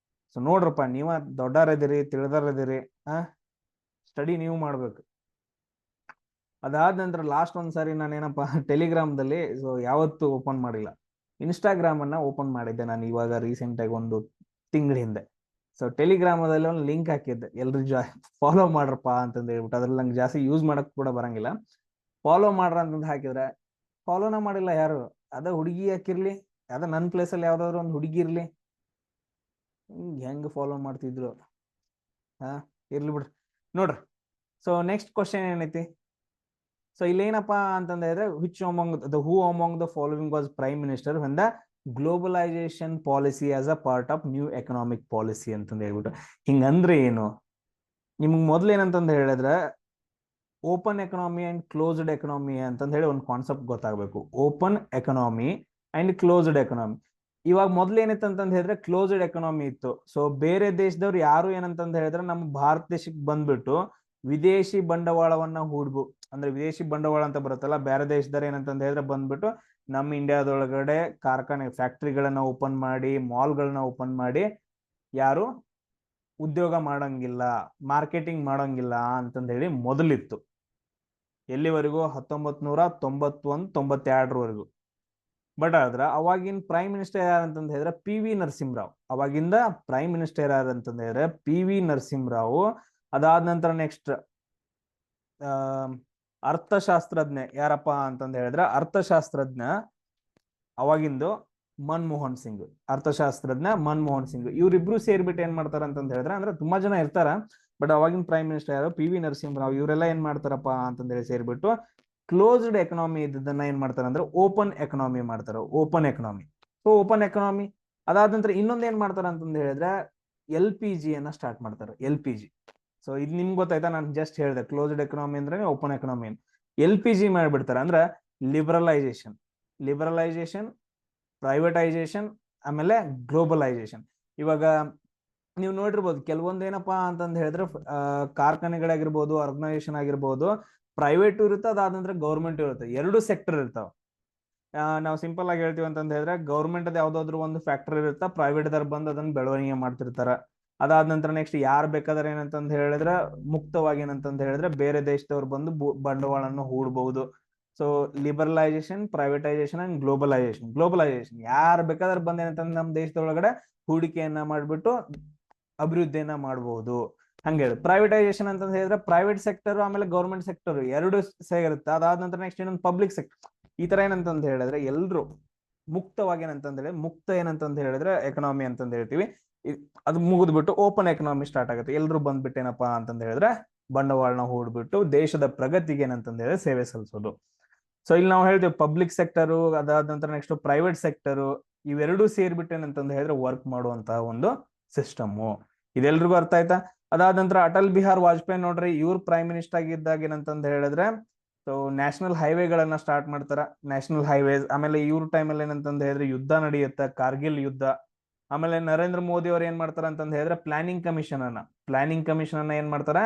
ಸೊ ನೋಡ್ರಪ್ಪ, ನೀವ ದೊಡ್ಡಾರದಿರಿ, ತಿಳಿದಾರದಿರಿ. ಸ್ಟಡಿ ನೀವು ಮಾಡ್ಬೇಕು. ಅದಾದ ನಂತರ ಲಾಸ್ಟ್ ಒಂದ್ಸಾರಿ ನಾನೇನಪ್ಪ ಟೆಲಿಗ್ರಾಮ್ದಲ್ಲಿ ಸೊ ಯಾವತ್ತೂ ಓಪನ್ ಮಾಡಿಲ್ಲ. ಇನ್ಸ್ಟಾಗ್ರಾಮ್ ಅನ್ನ ಓಪನ್ ಮಾಡಿದ್ದೆ ನಾನು ಇವಾಗ ರೀಸೆಂಟ್ ಆಗಿ ಒಂದು ತಿಂಗಳ ಹಿಂದೆ. ಸೊ ಟೆಲಿಗ್ರಾಮದಲ್ಲಿ ಒಂದು ಲಿಂಕ್ ಹಾಕಿದ್ದೆ, ಎಲ್ರು ಫಾಲೋ ಮಾಡ್ರಪ್ಪ ಅಂತಂದ ಹೇಳ್ಬಿಟ್ಟು. ಅದ್ರಲ್ಲಿ ನಂಗೆ ಜಾಸ್ತಿ ಯೂಸ್ ಮಾಡಕ್ ಕೂಡ ಬರಂಗಿಲ್ಲ. ಫಾಲೋ ಮಾಡ್ರ ಅಂತಂದು ಹಾಕಿದ್ರೆ ಫಾಲೋನ ಮಾಡಿಲ್ಲ ಯಾರು. ಅದ ಹುಡುಗಿ ಹಾಕಿರ್ಲಿ, ಅದ ನನ್ನ ಪ್ಲೇಸಲ್ಲಿ ಯಾವ್ದಾದ್ರು ಒಂದು ಹುಡುಗಿ ಇರ್ಲಿ, ಹೆಂಗ್ ಫಾಲೋ ಮಾಡ್ತಿದ್ರು. ಇರ್ಲಿ ಬಿಡ್ರಿ. ನೋಡ್ರಿ, ಸೊ ನೆಕ್ಸ್ಟ್ ಕ್ವಶನ್ ಏನೈತಿ? ಸೊ ಇಲ್ಲೇನಪ್ಪಾ ಅಂತಂದ ಹೇಳಿದ್ರೆ ಹೂ among the following was prime minister when the globalisation policy as a part of new economic policy ಅಂತಂದ ಹೇಳ್ಬಿಟ್ಟು. ಹಿಂಗಂದ್ರೆ ಏನು, ನಿಮ್ಗೆ ಮೊದ್ಲು ಏನಂತಂದ ಹೇಳಿದ್ರೆ open economy and closed economy ಅಂತಂದ ಹೇಳಿ ಒಂದು ಕಾನ್ಸೆಪ್ಟ್ ಗೊತ್ತಾಗಬೇಕು. Open economy and closed economy. ಇವಾಗ ಮೊದ್ಲು ಏನಿತ್ತು ಅಂತಂದ ಹೇಳಿದ್ರೆ ಕ್ಲೋಸ್ಡ್ ಎಕನಾಮಿ ಇತ್ತು. ಸೊ ಬೇರೆ ದೇಶದವ್ರು ಯಾರು ಏನಂತಂದ ಹೇಳಿದ್ರೆ ನಮ್ಮ ಭಾರತ ದೇಶಕ್ಕೆ ಬಂದ್ಬಿಟ್ಟು ವಿದೇಶಿ ಬಂಡವಾಳವನ್ನ ಅಂದ್ರೆ ವಿದೇಶಿ ಬಂಡವಾಳ ಅಂತ ಬರುತ್ತಲ್ಲ, ಬೇರೆ ದೇಶದವ್ರು ಏನಂತಂದ ಹೇಳಿದ್ರೆ ಬಂದ್ಬಿಟ್ಟು ನಮ್ಮ ಇಂಡಿಯಾದೊಳಗಡೆ ಕಾರ್ಖಾನೆ ಫ್ಯಾಕ್ಟ್ರಿಗಳನ್ನ ಓಪನ್ ಮಾಡಿ, ಮಾಲ್ಗಳನ್ನ ಓಪನ್ ಮಾಡಿ ಯಾರು ಉದ್ಯೋಗ ಮಾಡಂಗಿಲ್ಲ, ಮಾರ್ಕೆಟಿಂಗ್ ಮಾಡಂಗಿಲ್ಲ ಅಂತಂದ ಹೇಳಿ ಮೊದಲಿತ್ತು. ಎಲ್ಲಿವರೆಗೂ? 1991-92 ಬಟ್ ಆದ್ರ ಅವಾಗಿನ ಪ್ರೈಮ್ ಮಿನಿಸ್ಟರ್ ಯಾರಂತಂದ ಹೇಳಿದ್ರೆ ಪಿ ವಿ ನರಸಿಂಹರಾವ್. ಅವಾಗಿಂದ ಪ್ರೈಮ್ ಮಿನಿಸ್ಟರ್ ಯಾರಂತಂದ ಹೇಳಿದ್ರೆ ಪಿ ವಿ ನರಸಿಂಹರಾವ್. ಅದಾದ ನಂತರ ನೆಕ್ಸ್ಟ್ ಅರ್ಥಶಾಸ್ತ್ರಜ್ಞ ಯಾರಪ್ಪ ಅಂತಂದ ಹೇಳಿದ್ರೆ ಅರ್ಥಶಾಸ್ತ್ರಜ್ಞ ಅವಾಗಿಂದು ಮನಮೋಹನ್ ಸಿಂಗ್. ಅರ್ಥಶಾಸ್ತ್ರಜ್ಞ ಮನಮೋಹನ್ ಸಿಂಗ್. ಇವ್ರಿಬ್ರು ಸೇರ್ಬಿಟ್ಟು ಏನ್ ಮಾಡ್ತಾರ ಅಂತಂದ ಹೇಳಿದ್ರೆ, ಅಂದ್ರೆ ತುಂಬಾ ಜನ ಇರ್ತಾರ, ಬಟ್ ಅವಾಗಿನ ಪ್ರೈಮ್ ಮಿನಿಸ್ಟರ್ ಯಾರು ಪಿ ವಿ ನರಸಿಂಹರಾವ್. ಇವರೆಲ್ಲ ಏನ್ ಮಾಡ್ತಾರಪ್ಪ ಅಂತಂದ ಹೇಳಿ ಸೇರ್ಬಿಟ್ಟು ಕ್ಲೋಸ್ಡ್ ಎಕನಾಮಿ ಇದ್ದದನ್ನ ಏನ್ ಮಾಡ್ತಾರ ಅಂದ್ರೆ ಓಪನ್ ಎಕನಾಮಿ ಮಾಡ್ತಾರ. Open economy. So open economy ಅದಾದ ನಂತರ ಇನ್ನೊಂದ್ ಏನ್ ಮಾಡ್ತಾರ ಅಂತಂದ ಹೇಳಿದ್ರೆ ಎಲ್ ಪಿ ಜಿ ಅನ್ನ ಸ್ಟಾರ್ಟ್ ಮಾಡ್ತಾರೆ. L P G. ಸೊ ಇದು ನಿಮ್ಗೆ ಗೊತ್ತಾಯ್ತಾ? ನಾನು ಜಸ್ಟ್ ಹೇಳಿದೆ ಕ್ಲೋಸ್ಡ್ ಎಕನಾಮಿ ಅಂದ್ರೆ open economy. L P G ಮಾಡ್ಬಿಡ್ತಾರೆ. ಅಂದ್ರೆ ಲಿಬರಲೈಸೇಷನ್, ಪ್ರೈವೇಟೈಸೇಷನ್, ಆಮೇಲೆ ಗ್ಲೋಬಲೈಸೇಷನ್. ಇವಾಗ ನೀವು ನೋಡಿರ್ಬೋದು ಕೆಲವೊಂದು ಏನಪ್ಪಾ ಅಂತಂದ ಹೇಳಿದ್ರೆ ಕಾರ್ಖಾನೆಗಳಾಗಿರ್ಬೋದು, ಆರ್ಗನೈಸೇಷನ್ ಆಗಿರ್ಬೋದು, ಪ್ರೈವೇಟ್ ಇರುತ್ತೆ, ಅದಾದ ನಂತರ ಗೌರ್ಮೆಂಟ್ ಇರುತ್ತೆ. ಎರಡು ಸೆಕ್ಟರ್ ಇರ್ತಾವ. ನಾವು ಸಿಂಪಲ್ ಆಗಿ ಹೇಳ್ತೀವಿ ಅಂತಂದ ಹೇಳಿದ್ರೆ ಗೌರ್ಮೆಂಟ್ ಅದ ಯಾವ್ದಾದ್ರು ಒಂದು ಫ್ಯಾಕ್ಟರಿ ಇರುತ್ತಾ, ಪ್ರೈವೇಟ್ ದರ್ ಬಂದು ಅದನ್ನ ಬೆಳವಣಿಗೆ ಮಾಡ್ತಿರ್ತಾರ. ಅದಾದ ನಂತರ ನೆಕ್ಸ್ಟ್ ಯಾರು ಬೇಕಾದ್ರೆ ಏನಂತಂದ ಹೇಳಿದ್ರೆ ಮುಕ್ತವಾಗಿ ಏನಂತಂದ ಹೇಳಿದ್ರೆ ಬೇರೆ ದೇಶದವ್ರು ಬಂದು ಬಂಡವಾಳವನ್ನು ಹೂಡಬಹುದು. So liberalisation, privatisation and globalisation ಯಾರು ಬೇಕಾದ್ರೆ ಬಂದ ಏನಂತಂದ್ರೆ ನಮ್ಮ ದೇಶದೊಳಗಡೆ ಹೂಡಿಕೆಯನ್ನ ಮಾಡ್ಬಿಟ್ಟು ಅಭಿವೃದ್ಧಿಯನ್ನ ಮಾಡಬಹುದು. ಹಂಗೆ ಪ್ರೈವೇಟೈಸೇಷನ್ ಅಂತ ಹೇಳಿದ್ರೆ ಪ್ರೈವೇಟ್ ಸೆಕ್ಟರ್ ಆಮೇಲೆ ಗೌರ್ಮೆಂಟ್ ಸೆಕ್ಟರ್ ಎರಡು ಸೇರುತ್ತೆ. ಅದಾದ ನಂತರ ನೆಕ್ಸ್ಟ್ ಇನ್ನೊಂದು ಪಬ್ಲಿಕ್ ಸೆಕ್ಟರ್. ಈ ತರ ಏನಂತಂದ ಹೇಳಿದ್ರೆ ಎಲ್ರು ಮುಕ್ತವಾಗಿ ಮುಕ್ತ ಏನಂತಂದ ಹೇಳಿದ್ರೆ ಎಕನಾಮಿ ಅಂತಂದ ಹೇಳ್ತೀವಿ. ಅದು ಮುಗಿದ್ಬಿಟ್ಟು ಓಪನ್ ಎಕನಾಮಿ ಸ್ಟಾರ್ಟ್ ಆಗುತ್ತೆ. ಎಲ್ರು ಬಂದ್ಬಿಟ್ಟು ಏನಪ್ಪಾ ಅಂತಂದ ಹೇಳಿದ್ರೆ ಬಂಡವಾಳನ ಹೂಡ್ಬಿಟ್ಟು ದೇಶದ ಪ್ರಗತಿಗೆ ಏನಂತಂದ ಹೇಳಿದ್ರೆ ಸೇವೆ ಸಲ್ಲಿಸೋದು. ಸೊ ಇಲ್ಲಿ ನಾವು ಹೇಳ್ತೀವಿ ಪಬ್ಲಿಕ್ ಸೆಕ್ಟರು, ಅದಾದ ನಂತರ ನೆಕ್ಸ್ಟ್ ಪ್ರೈವೇಟ್ ಸೆಕ್ಟರು, ಇವೆರಡೂ ಸೇರ್ಬಿಟ್ಟು ಏನಂತಂದ ಹೇಳಿದ್ರೆ ವರ್ಕ್ ಮಾಡುವಂತಹ ಒಂದು ಸಿಸ್ಟಮು. ಇದೆಲ್ರಿಗೂ ಅರ್ಥ ಆಯ್ತಾ? ಅದಾದ ನಂತರ ಅಟಲ್ ಬಿಹಾರ್ ವಾಜಪೇಯಿ ನೋಡ್ರಿ, ಇವ್ರು ಪ್ರೈಮ್ ಮಿನಿಸ್ಟರ್ ಆಗಿದ್ದಾಗ ಏನಂತಂದ ಹೇಳಿದ್ರೆ ಸೊ ನ್ಯಾಷನಲ್ ಹೈವೇಗಳನ್ನ ಸ್ಟಾರ್ಟ್ ಮಾಡ್ತಾರ. National highways. ಆಮೇಲೆ ಇವ್ರ ಟೈಮಲ್ಲಿ ಏನಂತಂದ ಹೇಳಿದ್ರೆ ಯುದ್ಧ ನಡೆಯುತ್ತೆ, ಕಾರ್ಗಿಲ್ ಯುದ್ಧ. ಆಮೇಲೆ ನರೇಂದ್ರ ಮೋದಿ ಅವ್ರು ಏನ್ ಮಾಡ್ತಾರ ಅಂತಂದ ಹೇಳಿದ್ರೆ ಪ್ಲಾನಿಂಗ್ ಕಮಿಷನ್ ಅನ್ನ ಏನ್ ಮಾಡ್ತಾರ,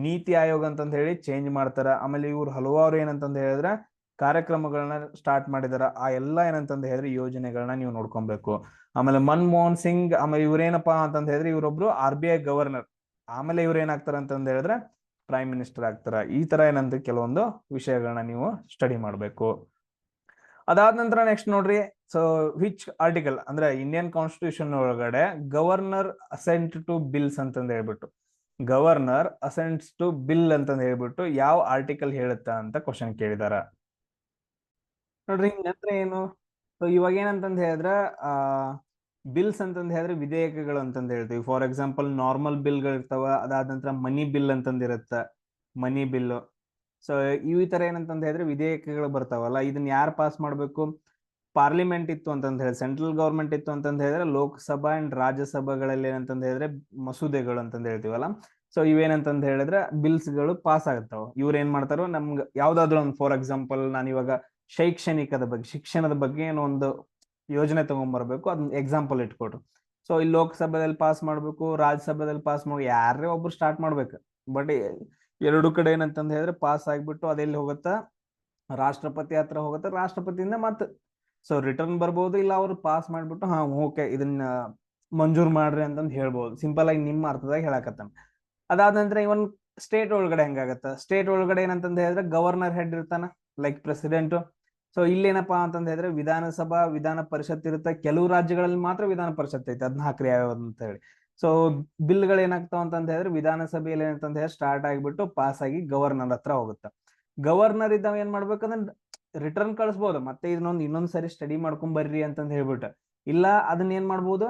ನೀತಿ ಆಯೋಗ ಅಂತಂದ ಹೇಳಿ ಚೇಂಜ್ ಮಾಡ್ತಾರ. ಆಮೇಲೆ ಇವ್ರು ಹಲವಾರು ಏನಂತಂದ ಹೇಳಿದ್ರೆ ಕಾರ್ಯಕ್ರಮಗಳನ್ನ ಸ್ಟಾರ್ಟ್ ಮಾಡಿದಾರ. ಆ ಎಲ್ಲಾ ಏನಂತಂದ ಹೇಳಿದ್ರೆ ಯೋಜನೆಗಳನ್ನ ನೀವು ನೋಡ್ಕೊಬೇಕು. ಆಮೇಲೆ ಮನಮೋಹನ್ ಸಿಂಗ್, ಆಮೇಲೆ ಇವ್ರೇನಪ್ಪಾ ಅಂತಂದ ಹೇಳಿದ್ರೆ ಇವರೊಬ್ರು ಆರ್ ಬಿ ಐ ಗವರ್ನರ್. ಆಮೇಲೆ ಇವ್ರು ಏನಾಗ್ತಾರ ಅಂತಂದ ಹೇಳಿದ್ರೆ ಪ್ರೈಮ್ ಮಿನಿಸ್ಟರ್ ಆಗ್ತಾರ. ಈ ತರ ಏನಂತ ಕೆಲವೊಂದು ವಿಷಯಗಳನ್ನ ನೀವು ಸ್ಟಡಿ ಮಾಡ್ಬೇಕು. ಅದಾದ ನಂತರ ನೆಕ್ಸ್ಟ್ ನೋಡ್ರಿ, ಸೊ ವಿಚ್ ಆರ್ಟಿಕಲ್ ಅಂದ್ರೆ ಇಂಡಿಯನ್ ಕಾನ್ಸ್ಟಿಟ್ಯೂಷನ್ ಒಳಗಡೆ ಗವರ್ನರ್ ಅಸೆಂಟ್ ಟು ಬಿಲ್ಸ್ ಅಂತಂದ ಹೇಳ್ಬಿಟ್ಟು, ಗವರ್ನರ್ ಅಸೆಂಟ್ಸ್ ಟು ಬಿಲ್ ಅಂತಂದ ಹೇಳ್ಬಿಟ್ಟು ಯಾವ ಆರ್ಟಿಕಲ್ ಹೇಳುತ್ತಾ ಅಂತ ಕ್ವಶನ್ ಕೇಳಿದಾರ ನೋಡ್ರಿ. ಹಿಂಗಂದ್ರೆ ಏನು? ಸೊ ಇವಾಗ ಏನಂತಂದ ಹೇಳಿದ್ರ ಬಿಲ್ಸ್ ಅಂತಂದ ಹೇಳಿದ್ರೆ ವಿಧೇಯಕಗಳು ಅಂತಂದ ಹೇಳ್ತೀವಿ. ಫಾರ್ ಎಕ್ಸಾಂಪಲ್ ನಾರ್ಮಲ್ ಬಿಲ್ಗಳು ಇರ್ತಾವ. ಅದಾದ ನಂತರ ಮನಿ ಬಿಲ್ ಅಂತಂದ ಇರುತ್ತ, ಮನಿ ಬಿಲ್. ಸೊ ಈ ತರ ಏನಂತಂದ ಹೇಳಿದ್ರೆ ವಿಧೇಯಕಗಳು ಬರ್ತಾವಲ್ಲ, ಇದನ್ನ ಯಾರು ಪಾಸ್ ಮಾಡ್ಬೇಕು? ಪಾರ್ಲಿಮೆಂಟ್ ಇತ್ತು ಅಂತಂದ ಹೇಳಿ, ಸೆಂಟ್ರಲ್ ಗವರ್ಮೆಂಟ್ ಇತ್ತು ಅಂತಂದ ಹೇಳಿದ್ರೆ ಲೋಕಸಭಾ ಅಂಡ್ ರಾಜ್ಯಸಭೆಗಳಲ್ಲಿ ಏನಂತಂದ ಹೇಳಿದ್ರೆ ಮಸೂದೆಗಳು ಅಂತಂದ ಹೇಳ್ತೀವಲ್ಲ. ಸೊ ಇವೇನಂತಂದ ಹೇಳಿದ್ರೆ ಬಿಲ್ಸ್ ಗಳು ಪಾಸ್ ಆಗ್ತಾವ. ಇವ್ರು ಏನ್ ಮಾಡ್ತಾರೋ ನಮ್ಗೆ ಯಾವ್ದಾದ್ರು ಒಂದು, ಫಾರ್ ಎಕ್ಸಾಂಪಲ್ ನಾನು ಇವಾಗ ಶೈಕ್ಷಣಿಕದ ಬಗ್ಗೆ, ಶಿಕ್ಷಣದ ಬಗ್ಗೆ ಏನೋ ಒಂದು ಯೋಜನೆ ತಗೊಂಡ್ಬರ್ಬೇಕು, ಅದನ್ನ ಎಕ್ಸಾಂಪಲ್ ಇಟ್ಕೊಟ್ರು. ಸೊ ಇಲ್ಲಿ ಲೋಕಸಭೆಯಲ್ಲಿ ಪಾಸ್ ಮಾಡ್ಬೇಕು, ರಾಜ್ಯಸಭೆಯಲ್ಲಿ ಪಾಸ್ ಮಾಡಿ ಯಾರೇ ಒಬ್ರು ಸ್ಟಾರ್ಟ್ ಮಾಡ್ಬೇಕು. ಬಟ್ ಎರಡು ಕಡೆ ಏನಂತಂದ ಹೇಳಿದ್ರೆ ಪಾಸ್ ಆಗ್ಬಿಟ್ಟು ಅದೆಲ್ಲಿ ಹೋಗುತ್ತಾ, ರಾಷ್ಟ್ರಪತಿ ಹತ್ರ ಹೋಗುತ್ತೆ. ರಾಷ್ಟ್ರಪತಿಯಿಂದ ಮತ್ತೆ ಸೊ ರಿಟರ್ನ್ ಬರ್ಬೋದು, ಇಲ್ಲ ಅವ್ರು ಪಾಸ್ ಮಾಡ್ಬಿಟ್ಟು ಹಾ ಓಕೆ ಇದನ್ನ ಮಂಜೂರ್ ಮಾಡ್ರಿ ಅಂತಂದು ಹೇಳ್ಬೋದು. ಸಿಂಪಲ್ ಆಗಿ ನಿಮ್ಮ ಅರ್ಥದಾಗ ಹೇಳಕತ್ತಾನ. ಅದಾದ ನಂತರ ಇವನ್ ಸ್ಟೇಟ್ ಒಳಗಡೆ ಹೆಂಗಾಗತ್ತ, ಸ್ಟೇಟ್ ಒಳಗಡೆ ಏನಂತಂದ ಹೇಳಿದ್ರೆ ಗವರ್ನರ್ ಹೆಡ್ ಇರ್ತಾನ, ಲೈಕ್ ಪ್ರೆಸಿಡೆಂಟ್. ಸೊ ಇಲ್ಲೇನಪ್ಪಾ ಅಂತಂದ ಹೇಳಿದ್ರೆ ವಿಧಾನಸಭಾ, ವಿಧಾನ ಪರಿಷತ್ ಇರುತ್ತೆ. ಕೆಲವು ರಾಜ್ಯಗಳಲ್ಲಿ ಮಾತ್ರ ವಿಧಾನ ಪರಿಷತ್ ಐತೆ, 14 ಯಾವ್ಯಾವ ಅಂತ ಹೇಳಿ. ಸೊ ಬಿಲ್ಗಳು ಏನಾಗ್ತಾವ ಅಂತಂದ ಹೇಳಿದ್ರೆ ವಿಧಾನಸಭೆಯಲ್ಲಿ ಏನಂತಂದ ಹೇಳಿ ಸ್ಟಾರ್ಟ್ ಆಗಿಬಿಟ್ಟು ಪಾಸ್ ಆಗಿ ಗವರ್ನರ್ ಹತ್ರ ಹೋಗುತ್ತೆ. ಗವರ್ನರ್ ಇದ್ದಾವ ಏನ್ ಮಾಡ್ಬೇಕಂದ್ರೆ ರಿಟರ್ನ್ ಕಳಿಸ್ಬೋದು, ಮತ್ತೆ ಇನ್ನೊಂದ್ ಸರಿ ಸ್ಟಡಿ ಮಾಡ್ಕೊಂಡ್ ಬರ್ರಿ ಅಂತಂದ ಹೇಳ್ಬಿಟ್ಟು. ಇಲ್ಲ ಅದನ್ನ ಏನ್ ಮಾಡ್ಬೋದು,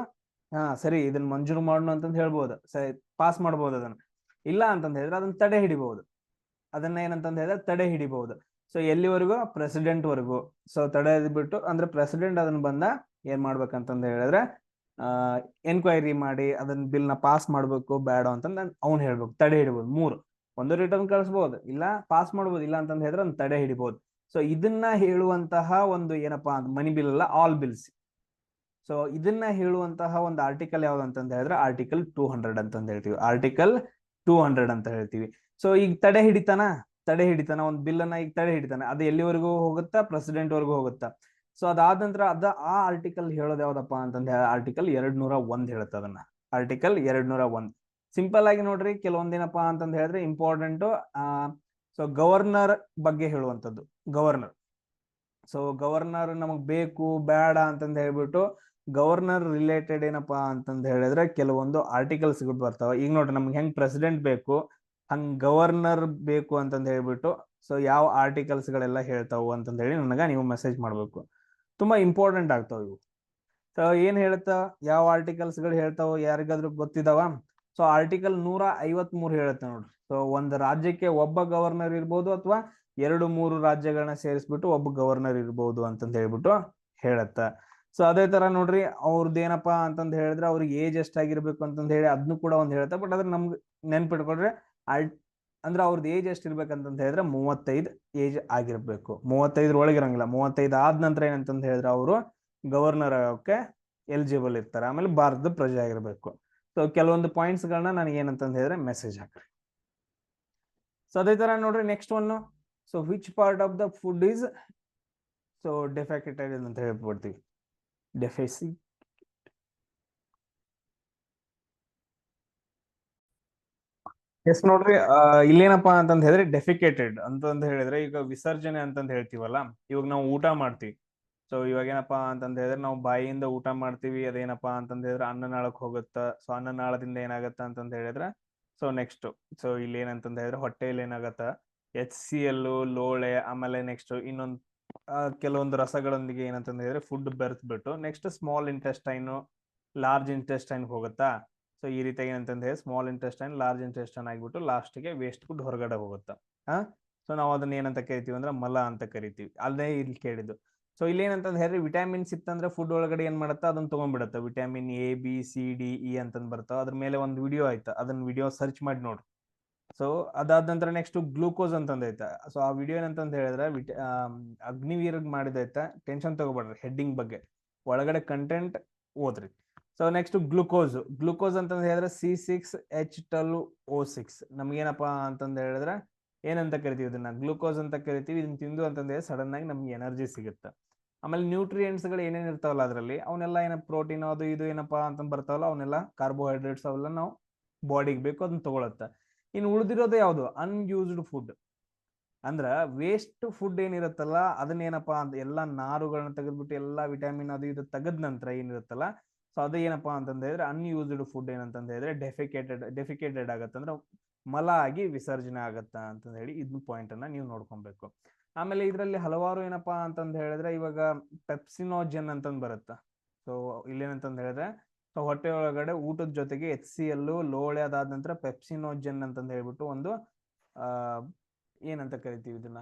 ಹಾ ಸರಿ ಇದನ್ನ ಮಂಜೂರು ಮಾಡೋಣ ಅಂತಂದ್ ಹೇಳ್ಬೋದು, ಸರಿ ಪಾಸ್ ಮಾಡ್ಬೋದು ಅದನ್ನ. ಇಲ್ಲ ಅಂತಂದ ಹೇಳಿದ್ರೆ ಅದನ್ನ ತಡೆ ಹಿಡಿಬಹುದು. ಅದನ್ನ ಏನಂತಂದ ಹೇಳಿದ್ರೆ ತಡೆ ಹಿಡಿಬಹುದು. ಸೊ ಎಲ್ಲಿವರೆಗೂ ಪ್ರೆಸಿಡೆಂಟ್ ವರ್ಗು. ಸೊ ತಡೆದು ಬಿಟ್ಟು ಅಂದ್ರೆ ಪ್ರೆಸಿಡೆಂಟ್ ಅದನ್ನ ಬಂದ ಏನ್ ಮಾಡ್ಬೇಕಂತಂದ ಹೇಳಿದ್ರೆ ಎನ್ಕ್ವೈರಿ ಮಾಡಿ ಅದನ್ನ ಬಿಲ್ ನ ಪಾಸ್ ಮಾಡ್ಬೇಕು ಬೇಡ ಅಂತಂದ ಅವ್ನು ಹೇಳ್ಬೇಕು. ತಡೆ ಹಿಡಿಬಹುದು. 3 ಒಂದು ರಿಟರ್ನ್ ಕಳಿಸಬಹುದು, ಇಲ್ಲ ಪಾಸ್ ಮಾಡ್ಬೋದು, ಇಲ್ಲ ಅಂತಂದ ಹೇಳಿದ್ರೆ ಒಂದು ತಡೆ ಹಿಡಿಬಹುದು. ಸೊ ಇದನ್ನ ಹೇಳುವಂತಹ ಒಂದು ಏನಪ್ಪಾ ಮನಿ ಬಿಲ್ ಅಲ್ಲ, ಆಲ್ ಬಿಲ್ಸ್. ಸೊ ಇದನ್ನ ಹೇಳುವಂತಹ ಒಂದು ಆರ್ಟಿಕಲ್ ಯಾವ್ದು ಅಂತಂದ ಹೇಳಿದ್ರೆ ಆರ್ಟಿಕಲ್ 200 ಅಂತಂದ ಹೇಳ್ತೀವಿ. ಆರ್ಟಿಕಲ್ 200 ಅಂತ ಹೇಳ್ತೀವಿ. ಸೊ ಈಗ ತಡೆ ಹಿಡಿತಾನ ಒಂದು ಬಿಲ್ ಅನ್ನ ಈಗ ತಡೆ ಹಿಡಿತಾನೆ, ಅದು ಎಲ್ಲಿವರೆಗೂ ಹೋಗುತ್ತಾ? ಪ್ರೆಸಿಡೆಂಟ್ ವರ್ಗೂ ಹೋಗುತ್ತಾ. ಸೊ ಅದಾದ ನಂತರ ಆ ಆರ್ಟಿಕಲ್ ಹೇಳೋದು ಯಾವ್ದಪ್ಪ ಅಂತಂದ ಆರ್ಟಿಕಲ್ 201 ಹೇಳುತ್ತೆ ಅದನ್ನ. ಆರ್ಟಿಕಲ್ 201 ಸಿಂಪಲ್ ಆಗಿ ನೋಡ್ರಿ, ಕೆಲವೊಂದೇನಪ್ಪಾ ಅಂತಂದ ಹೇಳಿದ್ರೆ ಇಂಪಾರ್ಟೆಂಟ್. ಸೊ ಗವರ್ನರ್ ಬಗ್ಗೆ ಹೇಳುವಂಥದ್ದು. ಗವರ್ನರ್, ಸೊ ಗವರ್ನರ್ ನಮಗ್ ಬೇಕು ಬೇಡ ಅಂತಂದ ಹೇಳ್ಬಿಟ್ಟು ಗವರ್ನರ್ ರಿಲೇಟೆಡ್ ಏನಪ್ಪಾ ಅಂತಂದ ಹೇಳಿದ್ರೆ ಕೆಲವೊಂದು ಆರ್ಟಿಕಲ್ಸ್ ಬರ್ತಾವ. ಈಗ ನೋಡ್ರಿ, ನಮ್ಗೆ ಹೆಂಗ್ ಪ್ರೆಸಿಡೆಂಟ್ ಬೇಕು ಹಂಗ್ ಗವರ್ನರ್ ಬೇಕು ಅಂತಂದ ಹೇಳ್ಬಿಟ್ಟು ಸೊ ಯಾವ ಆರ್ಟಿಕಲ್ಸ್ ಗಳೆಲ್ಲ ಹೇಳ್ತಾವು ಅಂತಂದ ಹೇಳಿ ನನಗ ನೀವು ಮೆಸೇಜ್ ಮಾಡ್ಬೇಕು. ತುಂಬಾ ಇಂಪಾರ್ಟೆಂಟ್ ಆಗ್ತಾವ ಇವು. ಸೊ ಏನ್ ಹೇಳ್ತಾ, ಯಾವ ಆರ್ಟಿಕಲ್ಸ್ ಗಳು ಹೇಳ್ತಾವ ಯಾರಿಗಾದ್ರೂ ಗೊತ್ತಿದಾವ? ಸೊ ಆರ್ಟಿಕಲ್ 153 ಹೇಳುತ್ತೆ ನೋಡ್ರಿ. ಸೊ ಒಂದು ರಾಜ್ಯಕ್ಕೆ ಒಬ್ಬ ಗವರ್ನರ್ ಇರ್ಬೋದು, ಅಥವಾ 2-3 ರಾಜ್ಯಗಳನ್ನ ಸೇರಿಸ್ಬಿಟ್ಟು ಒಬ್ಬ ಗವರ್ನರ್ ಇರ್ಬೋದು ಅಂತಂದ ಹೇಳ್ಬಿಟ್ಟು ಹೇಳತ್ತ. ಸೊ ಅದೇ ತರ ನೋಡ್ರಿ, ಅವ್ರದ್ದು ಏನಪ್ಪಾ ಅಂತಂದ ಹೇಳಿದ್ರೆ ಅವ್ರಿಗೆ ಏಜ್ ಎಷ್ಟಾಗಿರ್ಬೇಕು ಅಂತಂದ ಹೇಳಿ ಅದನ್ನು ಕೂಡ ಒಂದ್ ಹೇಳ್ತಾ. ಬಟ್ ಅದ್ರ ನಮ್ಗೆ ನೆನ್ಪಿಟ್ಕೊಡ್ರೆ ಅಂದ್ರೆ ಅವ್ರದ್ದು ಏಜ್ ಎಷ್ಟಿರ್ಬೇಕಂತಂದ ಹೇಳಿದ್ರೆ 35 ಏಜ್ ಆಗಿರ್ಬೇಕು. 35 ಒಳಗಿರಂಗಿಲ್ಲ. 35 ಆದ ನಂತರ ಏನಂತಂದ ಹೇಳಿದ್ರೆ ಅವರು ಗವರ್ನರ್ ಆಗೋಕೆ ಎಲಿಜಿಬಲ್ ಇರ್ತಾರೆ. ಆಮೇಲೆ ಭಾರತದ ಪ್ರಜೆ ಆಗಿರ್ಬೇಕು. ಸೊ ಕೆಲವೊಂದು ಪಾಯಿಂಟ್ಸ್ ಗಳನ್ನ ನನಗೆ ಏನಂತಂದ ಹೇಳಿದ್ರೆ ಮೆಸೇಜ್ ಹಾಕ್ರಿ. ಸೊ ಅದೇ ತರ ನೋಡ್ರಿ next one. So which part of the food is so defecated ಅಂತ ಹೇಳ್ಬಿಡ್ತೀವಿ. ಡೆಫೆಸಿ ಎಸ್ ನೋಡ್ರಿ, ಇಲ್ಲೇನಪ್ಪಾ ಅಂತಂದ ಹೇಳಿದ್ರೆ ಡೆಫಿಕೇಟೆಡ್ ಅಂತಂದ ಹೇಳಿದ್ರೆ ಈಗ ವಿಸರ್ಜನೆ ಅಂತಂದ ಹೇಳ್ತೀವಲ್ಲ. ಇವಾಗ ನಾವು ಊಟ ಮಾಡ್ತೀವಿ. ಸೊ ಇವಾಗ ಏನಪ್ಪಾ ಅಂತಂದ ಹೇಳಿದ್ರೆ ನಾವು ಬಾಯಿಯಿಂದ ಊಟ ಮಾಡ್ತೀವಿ, ಅದೇನಪ್ಪಾ ಅಂತಂದ ಹೇಳಿದ್ರೆ ಅನ್ನನಾಳಕ್ ಹೋಗುತ್ತ. ಸೊ ಅನ್ನನಾಳದಿಂದ ಏನಾಗತ್ತ ಅಂತಂದ ಹೇಳಿದ್ರೆ ಸೊ ನೆಕ್ಸ್ಟ್ ಸೊ ಇಲ್ಲಿ ಏನಂತಂದ ಹೇಳಿದ್ರೆ ಹೊಟ್ಟೆಯಲ್ಲಿ ಏನಾಗತ್ತ, HCl, ಲೋಳೆ, ಆಮೇಲೆ ನೆಕ್ಸ್ಟ್ ಇನ್ನೊಂದು ಕೆಲವೊಂದು ರಸಗಳೊಂದಿಗೆ ಏನಂತಂದ ಹೇಳಿದ್ರೆ ಫುಡ್ ಬೆರೆತ್ಬಿಟ್ಟು next small intestine, large intestine ಹೋಗುತ್ತಾ. ಸೊ ಈ ರೀತಿಯಾಗಿ ಏನಂತಂದ ಹೇಳಿ ಸ್ಮಾಲ್ ಇಂಟೆಸ್ಟೈನ್, ಲಾರ್ಜ್ ಇಂಟೆಸ್ಟೈನ್ ಆಗಿಬಿಟ್ಟು ಲಾಸ್ಟ್ಗೆ ವೇಸ್ಟ್ ಫುಡ್ ಹೊರಗಡೆ ಹೋಗುತ್ತಾ. ಸೊ ನಾವು ಅದನ್ನ ಏನಂತ ಕರಿತೀವಿ ಅಂದ್ರೆ ಮಲ ಅಂತ ಕರಿತೀವಿ. ಅಲ್ಲೇ ಇಲ್ಲಿ ಕೇಳಿದ್ದು. ಸೊ ಇಲ್ಲಿ ಏನಂತಂದ್ ಹೇಳ್ರಿ, ವಿಟಮಿನ್ಸ್ ಇತ್ತಂದ್ರೆ ಫುಡ್ ಒಳಗಡೆ ಏನ್ ಮಾಡುತ್ತಾ ಅದನ್ನ ತಗೊಂಡ್ಬಿಡುತ್ತೆ. Vitamin A, B, C, D, E ಅಂತಂದ್ ಬರ್ತಾವ. ಅದ್ರ ಮೇಲೆ ಒಂದು ವಿಡಿಯೋ ಆಯ್ತಾ, ಅದನ್ನ ವಿಡಿಯೋ ಸರ್ಚ್ ಮಾಡಿ ನೋಡ್ರಿ. ಸೊ ಅದಾದ ನಂತರ ನೆಕ್ಸ್ಟ್ ಗ್ಲೂಕೋಸ್ ಅಂತಂದ ಐತಾ. ಸೊ ಆ ವಿಡಿಯೋ ಏನಂತಂದ್ ಹೇಳಿದ್ರೆ ಅಗ್ನಿವೀರ್ಗ್ ಮಾಡಿದೈತಾ. ಟೆನ್ಷನ್ ತಗೋಬೇಡ್ರಿ ಹೆಡ್ಡಿಂಗ್ ಬಗ್ಗೆ, ಒಳಗಡೆ ಕಂಟೆಂಟ್ ಓದ್ರಿ. ಸೊ ನೆಕ್ಸ್ಟ್ ಗ್ಲೂಕೋಸ್ ಅಂತಂದ್ ಹೇಳಿದ್ರೆ C6H12O6 ನಮ್ಗೇನಪ್ಪಾ ಅಂತಂದ್ ಹೇಳಿದ್ರೆ ಏನಂತ ಕರಿತೀವಿ, ಇದನ್ನ ಗ್ಲೂಕೋಸ್ ಅಂತ ಕರಿತೀವಿ. ಇದನ್ನ ತಿಂದು ಅಂತಂದ್ರೆ ಸಡನ್ ಆಗಿ ನಮ್ಗೆ ಎನರ್ಜಿ ಸಿಗುತ್ತೆ. ಆಮೇಲೆ ನ್ಯೂಟ್ರಿಯೆಂಟ್ಸ್ ಗಳು ಏನೇನ್ ಇರ್ತಾವಲ್ಲ ಅದರಲ್ಲಿ, ಅವನ್ನೆಲ್ಲ ಏನ ಪ್ರೋಟೀನ್ ಅದು ಇದು ಏನಪ್ಪಾ ಅಂತ ಬರ್ತಾವಲ್ಲ, ಅವನ್ನೆಲ್ಲ ಕಾರ್ಬೋಹೈಡ್ರೇಟ್ಸ್ ಅವೆಲ್ಲ ನಾವು ಬಾಡಿಗೆ ಬೇಕು ಅದನ್ನ ತಗೊಳತ್ತ. ಇನ್ನು ಉಳಿದಿರೋದು ಯಾವುದು, ಅನ್ಯೂಸ್ಡ್ ಫುಡ್. ಅಂದ್ರ ವೇಸ್ಟ್ ಫುಡ್ ಏನಿರುತ್ತಲ್ಲ ಅದನ್ನೇನಪ್ಪಾ ಅಂತ ಎಲ್ಲಾ ನಾರುಗಳನ್ನ ತೆಗೆದ್ಬಿಟ್ಟು ಎಲ್ಲಾ ವಿಟಮಿನ್ ಅದು ಇದು ತೆಗದ್ ನಂತರ ಏನಿರುತ್ತಲ್ಲ, ಸೊ ಅದು ಏನಪ್ಪಾ ಅಂತಂದ ಹೇಳಿದ್ರೆ ಅನ್ಯೂಸ್ಡ್ ಫುಡ್ ಏನಂತಂದ ಹೇಳಿದ್ರೆ ಡೆಫಿಕೇಟೆಡ್ ಆಗತ್ತೆ, ಅಂದ್ರೆ ಮಲ ಆಗಿ ವಿಸರ್ಜನೆ ಆಗತ್ತ ಅಂತಂದ ಹೇಳಿ ಇದನ್ನ ಪಾಯಿಂಟ್ ಅನ್ನ ನೀವು ನೋಡ್ಕೊಬೇಕು. ಆಮೇಲೆ ಇದರಲ್ಲಿ ಹಲವಾರು ಏನಪ್ಪಾ ಅಂತಂದ ಹೇಳಿದ್ರೆ ಇವಾಗ ಪೆಪ್ಸಿನೋಜನ್ ಅಂತಂದ್ ಬರುತ್ತ. ಸೊ ಇಲ್ಲೇನಂತಂದ ಹೇಳಿದ್ರೆ ಸೊ ಹೊಟ್ಟೆ ಒಳಗಡೆ ಊಟದ ಜೊತೆಗೆ HCl, ಲೋಳೆ, ಅದಾದ ನಂತರ ಪೆಪ್ಸಿನೋಜನ್ ಅಂತಂದ ಹೇಳ್ಬಿಟ್ಟು ಒಂದು ಆ ಏನಂತ ಕರಿತೀವಿ ಇದನ್ನ,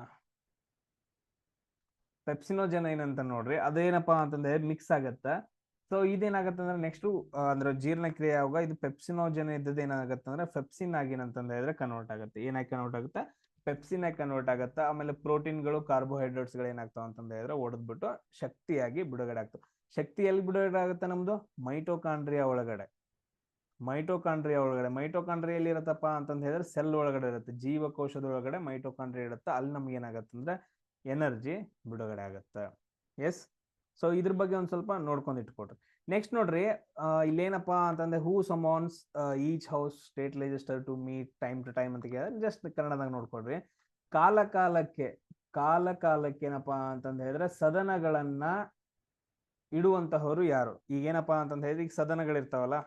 ಪೆಪ್ಸಿನೋಜನ್ ಏನಂತ ನೋಡ್ರಿ, ಅದೇನಪ್ಪಾ ಅಂತಂದ್ರೆ ಮಿಕ್ಸ್ ಆಗತ್ತ. ಸೊ ಇದೇನಾಗತ್ತೆ ಅಂದ್ರೆ ನೆಕ್ಸ್ಟ್ ಅಂದ್ರೆ ಜೀರ್ಣಕ್ರಿಯೆ ಆಗುವಾಗ ಇದು ಪೆಪ್ಸಿನೋಜನ್ ಇದ್ದದ್ದು ಏನಾಗತ್ತೆ ಅಂದ್ರೆ ಪೆಪ್ಸಿನ್ ಆಗಿ ಏನಂತಂದ ಹೇಳಿದ್ರೆ ಕನ್ವರ್ಟ್ ಆಗುತ್ತೆ. ಏನಾಗಿ ಕನ್ವರ್ಟ್ ಆಗುತ್ತೆ, ಪೆಪ್ಸಿನ್ ಆಗಿ ಕನ್ವರ್ಟ್ ಆಗುತ್ತೆ. ಆಮೇಲೆ ಪ್ರೋಟೀನ್ಗಳು, ಕಾರ್ಬೋಹೈಡ್ರೇಟ್ಸ್ ಗಳು ಏನಾಗ್ತಾವ ಅಂತಂದ ಹೇಳಿದ್ರೆ ಒಡೆದ್ಬಿಟ್ಟು ಶಕ್ತಿಯಾಗಿ ಬಿಡುಗಡೆ ಆಗ್ತವೆ. ಶಕ್ತಿ ಎಲ್ಲಿ ಬಿಡುಗಡೆ ಆಗುತ್ತೆ, ನಮ್ದು ಮೈಟೋಕಾಂಡ್ರಿಯಾ ಒಳಗಡೆ. ಮೈಟೋಕಾಂಡ್ರಿಯಲ್ಲಿ ಇರತ್ತಪ್ಪ ಅಂತಂದ ಹೇಳಿದ್ರೆ ಸೆಲ್ ಒಳಗಡೆ ಇರುತ್ತೆ, ಜೀವಕೋಶದ ಒಳಗಡೆ ಮೈಟೋಕಾಂಡ್ರಿಯಾ ಇರುತ್ತೆ. ಅಲ್ಲಿ ನಮ್ಗೆ ಏನಾಗತ್ತೆ ಅಂದ್ರೆ ಎನರ್ಜಿ ಬಿಡುಗಡೆ ಆಗತ್ತೆ. ಎಸ್, ಸೊ ಇದ್ರ ಬಗ್ಗೆ ಒಂದ್ ಸ್ವಲ್ಪ ನೋಡ್ಕೊಂಡ್ ಇಟ್ಕೊಡ್ರಿ. ನೆಕ್ಸ್ಟ್ ನೋಡ್ರಿ, ಇಲ್ಲೇನಪ್ಪಾ ಅಂತಂದ್ರೆ who summons each house state legislature to meet time to time ಅಂತ ಕೇಳಿದ್ರೆ ಜಸ್ಟ್ ಕನ್ನಡದಾಗ ನೋಡ್ಕೊಡ್ರಿ. ಕಾಲ ಕಾಲಕ್ಕೆ ಏನಪ್ಪಾ ಅಂತಂದ ಹೇಳಿದ್ರೆ ಸದನಗಳನ್ನ ಇಡುವಂತಹವರು ಯಾರು? ಈಗೇನಪ್ಪಾ ಅಂತಂದ ಹೇಳಿದ್ರೆ ಈಗ ಸದನಗಳಿರ್ತಾವಲ್ಲ,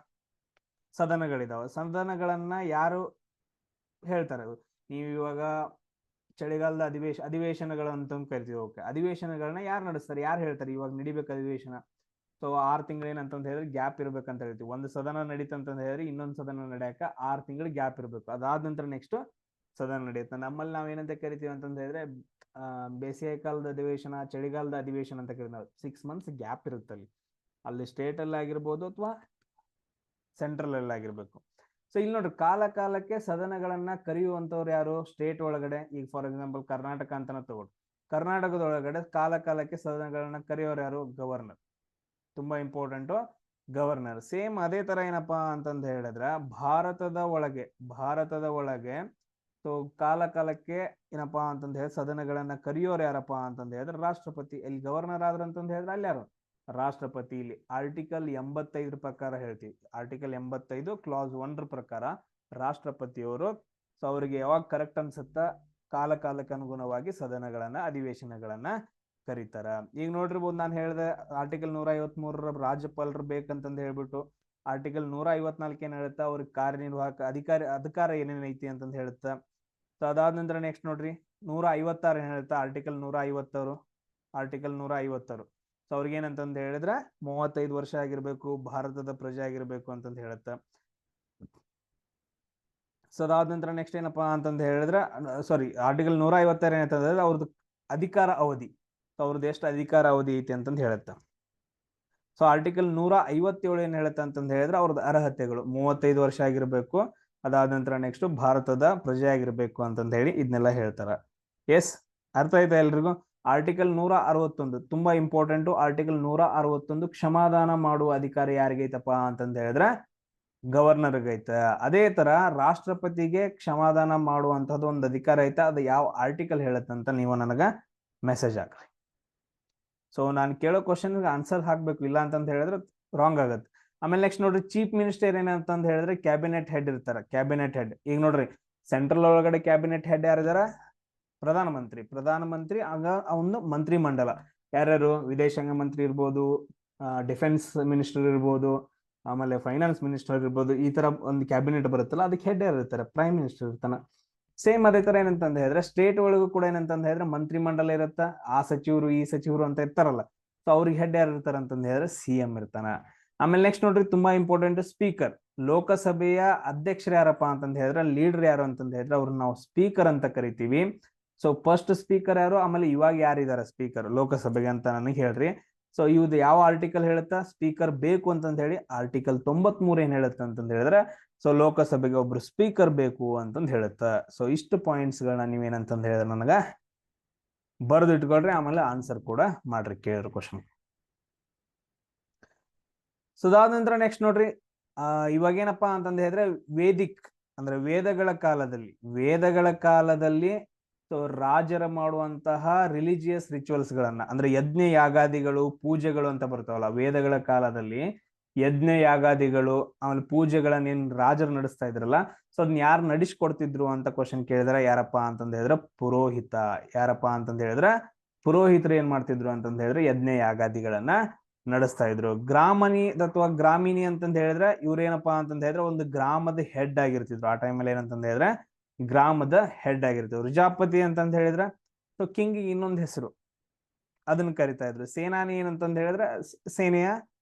ಸದನಗಳನ್ನ ಯಾರು ಹೇಳ್ತಾರೆ? ನೀವು ಇವಾಗ ಚಳಿಗಾಲದ ಅಧಿವೇಶನಗಳು ಅಂತ ಕರಿತೀವಿ. ಓಕೆ, ಅಧಿವೇಶನಗಳನ್ನ ಯಾರು ನಡೆಸ್ತಾರೆ, ಯಾರು ಹೇಳ್ತಾರೆ ಇವಾಗ ನಡಿಬೇಕು ಅಧಿವೇಶನ? ಸೊ 6 ತಿಂಗಳು ಏನಂತಂದ ಹೇಳಿದ್ರೆ ಗ್ಯಾಪ್ ಇರ್ಬೇಕಂತ ಹೇಳ್ತೀವಿ. ಒಂದು ಸದನ ನಡೀತಂತಂದ ಹೇಳಿದ್ರೆ ಇನ್ನೊಂದು ಸದನ ನಡೆಯಕ 6 ತಿಂಗಳು ಗ್ಯಾಪ್ ಇರ್ಬೇಕು. ಅದಾದ ನಂತರ ನೆಕ್ಸ್ಟ್ ಸದನ ನಡೆಯುತ್ತೆ. ನಮ್ಮಲ್ಲಿ ನಾವ್ ಏನಂತ ಕರಿತೀವಿ ಅಂತಂದ ಹೇಳಿದ್ರೆ ಬೇಸಿಗೆ ಕಾಲದ ಅಧಿವೇಶನ, ಚಳಿಗಾಲದ ಅಧಿವೇಶನ ಅಂತ ಕರೀತೀವಿ ನಾವು. 6 months ಗ್ಯಾಪ್ ಇರುತ್ತೆ ಅಲ್ಲಿ ಸ್ಟೇಟ್ ಅಲ್ಲಿ ಆಗಿರ್ಬೋದು ಅಥವಾ ಸೆಂಟ್ರಲ್ ಅಲ್ಲಿ ಆಗಿರ್ಬೇಕು. ಸೊ ಇಲ್ಲಿ ನೋಡ್ರಿ, ಕಾಲ ಕಾಲಕ್ಕೆ ಸದನಗಳನ್ನ ಕರೆಯುವಂತವ್ರು ಯಾರು? ಸ್ಟೇಟ್ ಒಳಗಡೆ. ಈಗ ಫಾರ್ ಎಕ್ಸಾಂಪಲ್ ಕರ್ನಾಟಕ ಅಂತಾನೆ ತಗೊಳ್ಳಿ. ಕರ್ನಾಟಕದೊಳಗಡೆ ಕಾಲ ಕಾಲಕ್ಕೆ ಸದನಗಳನ್ನ ಕರೆಯೋರು ಯಾರು? ಗವರ್ನರ್. ತುಂಬಾ ಇಂಪಾರ್ಟೆಂಟ್, ಗವರ್ನರ್. ಸೇಮ್ ಅದೇ ತರ ಏನಪ್ಪಾ ಅಂತಂದು ಹೇಳಿದ್ರೆ ಭಾರತದ ಒಳಗೆ ಸೊ ಕಾಲ ಕಾಲಕ್ಕೆ ಏನಪ್ಪಾ ಅಂತಂದ್ ಹೇಳಿ ಸದನಗಳನ್ನ ಕರೆಯೋರು ಯಾರಪ್ಪ ಅಂತಂದ್ ಹೇಳಿದ್ರೆ ರಾಷ್ಟ್ರಪತಿ. ಇಲ್ಲಿ ಗವರ್ನರ್ ಆದ್ರ ಅಂತಂದ್ ಹೇಳಿದ್ರೆ ಅಲ್ಲಿ ಯಾರು? ರಾಷ್ಟ್ರಪತಿ. ಇಲ್ಲಿ ಆರ್ಟಿಕಲ್ 85 ಪ್ರಕಾರ ಹೇಳ್ತೀವಿ. ಆರ್ಟಿಕಲ್ 85 ಕ್ಲಾಸ್ 1 ಪ್ರಕಾರ ರಾಷ್ಟ್ರಪತಿಯವರು ಸೊ ಅವ್ರಿಗೆ ಯಾವಾಗ ಕರೆಕ್ಟ್ ಅನ್ಸುತ್ತ ಕಾಲ ಕಾಲಕ್ಕೆ ಅನುಗುಣವಾಗಿ ಸದನಗಳನ್ನ ಅಧಿವೇಶನಗಳನ್ನ ಕರೀತಾರ. ಈಗ ನೋಡಿರ್ಬೋದು, ನಾನು ಹೇಳಿದೆ ಆರ್ಟಿಕಲ್ 153 ರಾಜ್ಯಪಾಲರು ಬೇಕಂತಂದ್ ಹೇಳ್ಬಿಟ್ಟು. ಆರ್ಟಿಕಲ್ 154 ಏನ್ ಹೇಳುತ್ತಾ? ಅವ್ರಿಗೆ ಕಾರ್ಯನಿರ್ವಾಹಕ ಅಧಿಕಾರ ಏನೇನೈತಿ ಅಂತಂದ್ ಹೇಳುತ್ತಾ. ಸೊ ಅದಾದ ನಂತರ ನೆಕ್ಸ್ಟ್ ನೋಡ್ರಿ 156 ಏನ್ ಹೇಳುತ್ತಾ? ಆರ್ಟಿಕಲ್ 156 ಸೊ ಅವ್ರಿಗೆ ಏನಂತಂದ್ ಹೇಳಿದ್ರೆ 35 ವರ್ಷ ಆಗಿರ್ಬೇಕು, ಭಾರತದ ಪ್ರಜೆ ಆಗಿರ್ಬೇಕು ಅಂತಂದ್ ಹೇಳುತ್ತ. ಸೊ ಅದಾದ ನಂತರ ನೆಕ್ಸ್ಟ್ ಏನಪ್ಪಾ ಅಂತಂದ್ ಹೇಳಿದ್ರೆ ಆರ್ಟಿಕಲ್ 156 ಏನಂತಂದ್ರೆ ಅವ್ರದ್ದು ಅಧಿಕಾರ ಅವಧಿ. ಸೊ ಅವ್ರದ್ದು ಎಷ್ಟು ಅಧಿಕಾರ ಅವಧಿ ಐತಿ ಅಂತಂದ್ ಹೇಳುತ್ತ. ಸೊ ಆರ್ಟಿಕಲ್ 157 ಏನ್ ಹೇಳುತ್ತೆ ಅಂತಂದ್ ಹೇಳಿದ್ರೆ ಅವ್ರದ್ದು ಅರ್ಹತೆಗಳು 35 ವರ್ಷ ಆಗಿರ್ಬೇಕು. ಅದಾದ ನಂತರ ನೆಕ್ಸ್ಟ್ ಭಾರತದ ಪ್ರಜೆ ಆಗಿರ್ಬೇಕು ಅಂತಂದ್ ಹೇಳಿ ಇದನ್ನೆಲ್ಲ ಹೇಳ್ತಾರ. ಎಸ್, ಅರ್ಥ ಆಯ್ತಾ ಎಲ್ರಿಗೂ? ಆರ್ಟಿಕಲ್ 161 ತುಂಬಾ ಇಂಪಾರ್ಟೆಂಟ್. ಆರ್ಟಿಕಲ್ 161 ಕ್ಷಮಾದಾನ ಮಾಡುವ ಅಧಿಕಾರ ಯಾರಿಗೈತಪ್ಪ ಅಂತಂದ್ ಹೇಳಿದ್ರೆ ಗವರ್ನರ್ಗೆ ಐತ. ಅದೇ ತರ ರಾಷ್ಟ್ರಪತಿಗೆ ಕ್ಷಮಾದಾನ ಮಾಡುವಂತದ್ದು ಒಂದು ಅಧಿಕಾರ ಐತ. ಅದು ಯಾವ ಆರ್ಟಿಕಲ್ ಹೇಳತ್ತಂತ ನೀವು ನನಗ ಮೆಸೇಜ್ ಹಾಕ್ರಿ. ಸೊ ನಾನು ಕೇಳೋ ಕ್ವಶನ್ ಆನ್ಸರ್ ಹಾಕ್ಬೇಕು, ಇಲ್ಲ ಅಂತಂತ ಹೇಳಿದ್ರೆ ರಾಂಗ್ ಆಗತ್ತೆ. ಆಮೇಲೆ ನೆಕ್ಸ್ಟ್ ನೋಡ್ರಿ, ಚೀಫ್ ಮಿನಿಸ್ಟರ್ ಏನಂತಂದ್ ಹೇಳಿದ್ರೆ ಕ್ಯಾಬಿನೆಟ್ ಹೆಡ್ ಇರ್ತಾರ. ಕ್ಯಾಬಿನೆಟ್ ಹೆಡ್ ಈಗ ನೋಡ್ರಿ, ಸೆಂಟ್ರಲ್ ಒಳಗಡೆ ಕ್ಯಾಬಿನೆಟ್ ಹೆಡ್ ಯಾರಿದಾರ? ಪ್ರಧಾನಮಂತ್ರಿ ಆಗ ಒಂದು ಮಂತ್ರಿ ಮಂಡಲ. ಯಾರ್ಯಾರು? ವಿದೇಶಾಂಗ ಮಂತ್ರಿ ಇರ್ಬೋದು, ಡಿಫೆನ್ಸ್ ಮಿನಿಸ್ಟರ್ ಇರ್ಬೋದು, ಆಮೇಲೆ ಫೈನಾನ್ಸ್ ಮಿನಿಸ್ಟರ್ ಇರ್ಬೋದು. ಈ ತರ ಒಂದು ಕ್ಯಾಬಿನೆಟ್ ಬರುತ್ತಲ್ಲ, ಅದಕ್ಕೆ ಹೆಡ್ ಯಾರು ಇರ್ತಾರೆ? ಪ್ರೈಮ್ ಮಿನಿಸ್ಟರ್ ಇರ್ತಾನ. ಸೇಮ್ ಅದೇ ತರ ಏನಂತಂದ ಹೇಳಿದ್ರೆ ಸ್ಟೇಟ್ ಒಳಗೂ ಕೂಡ ಏನಂತಂದ ಹೇಳಿದ್ರೆ ಮಂತ್ರಿ ಮಂಡಲ ಇರುತ್ತ. ಆ ಸಚಿವರು ಈ ಸಚಿವರು ಅಂತ ಇರ್ತಾರಲ್ಲ, ಸೊ ಅವ್ರಿಗೆ ಹೆಡ್ ಯಾರು ಇರ್ತಾರ ಅಂತಂದ ಹೇಳಿದ್ರೆ CM ಇರ್ತಾನ. ಆಮೇಲೆ ನೆಕ್ಸ್ಟ್ ನೋಡ್ರಿ, ತುಂಬಾ ಇಂಪಾರ್ಟೆಂಟ್, ಸ್ಪೀಕರ್. ಲೋಕಸಭೆಯ ಅಧ್ಯಕ್ಷರು ಯಾರಪ್ಪ ಅಂತಂದ ಹೇಳಿದ್ರೆ ಲೀಡರ್ ಯಾರು ಅಂತಂದ ಹೇಳಿದ್ರೆ ಅವ್ರನ್ನ ನಾವು ಸ್ಪೀಕರ್ ಅಂತ ಕರಿತೀವಿ. ಸೊ ಫಸ್ಟ್ ಸ್ಪೀಕರ್ ಯಾರು, ಆಮೇಲೆ ಇವಾಗ ಯಾರಿದಾರ ಸ್ಪೀಕರ್ ಲೋಕಸಭೆಗೆ ಅಂತ ನನಗೆ ಹೇಳ್ರಿ. ಸೊ ಇವ್ದು ಯಾವ ಆರ್ಟಿಕಲ್ ಹೇಳುತ್ತಾ ಸ್ಪೀಕರ್ ಬೇಕು ಅಂತಂದ ಹೇಳಿ? ಆರ್ಟಿಕಲ್ 93 ಏನ್ ಹೇಳುತ್ತ ಅಂತಂದ ಹೇಳಿದ್ರೆ ಸೊ ಲೋಕಸಭೆಗೆ ಒಬ್ರು ಸ್ಪೀಕರ್ ಬೇಕು ಅಂತಂದ್ ಹೇಳುತ್ತ. ಸೊ ಇಷ್ಟು ಪಾಯಿಂಟ್ಸ್ ಗಳನ್ನ ನೀವೇನಂತಂದ ಹೇಳಿದ್ರೆ ನನಗ ಬರೆದು ಇಟ್ಕೊಳ್ರಿ, ಆಮೇಲೆ ಆನ್ಸರ್ ಕೂಡ ಮಾಡ್ರಿ ಕೇಳಿದ್ರು ಕ್ವಶನ್. ಸೊ ಅದಾದ ನಂತರ ನೆಕ್ಸ್ಟ್ ನೋಡ್ರಿ, ಇವಾಗ ಏನಪ್ಪಾ ಅಂತಂದ ಹೇಳಿದ್ರೆ ವೇದಿಕ್ ಅಂದ್ರೆ ವೇದಗಳ ಕಾಲದಲ್ಲಿ ಸೊ ರಾಜರ ಮಾಡುವಂತಹ ರಿಲಿಜಿಯಸ್ ರಿಚುವಲ್ಸ್ ಗಳನ್ನ ಅಂದ್ರೆ ಯಜ್ಞ ಯಾಗಾದಿಗಳು ಪೂಜೆಗಳು ಅಂತ ಬರ್ತಾವಲ್ಲ, ವೇದಗಳ ಕಾಲದಲ್ಲಿ ಯಜ್ಞ ಯಾಗಾದಿಗಳು ಆಮೇಲೆ ಪೂಜೆಗಳನ್ನ ಏನ್ ರಾಜರು ನಡೆಸ್ತಾ ಇದ್ರಲ್ಲ, ಸೊ ಅದನ್ನ ಯಾರು ನಡೆಸ್ಕೊಡ್ತಿದ್ರು ಅಂತ ಕ್ವಶನ್ ಕೇಳಿದ್ರೆ ಯಾರಪ್ಪ ಅಂತಂದ ಹೇಳಿದ್ರೆ ಪುರೋಹಿತ. ಯಾರಪ್ಪ ಅಂತಂದ ಹೇಳಿದ್ರೆ ಪುರೋಹಿತರು ಏನ್ ಮಾಡ್ತಿದ್ರು ಅಂತಂದ ಹೇಳಿದ್ರೆ ಯಜ್ಞ ಯಾಗಾದಿಗಳನ್ನ ನಡೆಸ್ತಾ ಇದ್ರು. ಗ್ರಾಮಣಿ ಅಥವಾ ಗ್ರಾಮಿಣಿ ಅಂತಂದ ಹೇಳಿದ್ರೆ ಇವ್ರೇನಪ್ಪಾ ಅಂತಂದ ಹೇಳಿದ್ರೆ ಒಂದು ಗ್ರಾಮದ ಹೆಡ್ ಆಗಿರ್ತಿದ್ರು. ಆ ಟೈಮಲ್ಲಿ ಏನಂತಂದ ಹೇಳಿದ್ರೆ ಗ್ರಾಮದ ಹೆಡ್ ಆಗಿರ್ತಿದ್ರು. ರುಜಾಪತಿ ಅಂತಂದ ಹೇಳಿದ್ರೆ ಸೊ ಕಿಂಗ್ ಇನ್ನೊಂದು ಹೆಸರು, ಅದನ್ನ ಕರಿತಾ ಇದ್ರು. ಸೇನಾನಿ ಏನಂತಂದ ಹೇಳಿದ್ರೆ ಸೇನೆಯ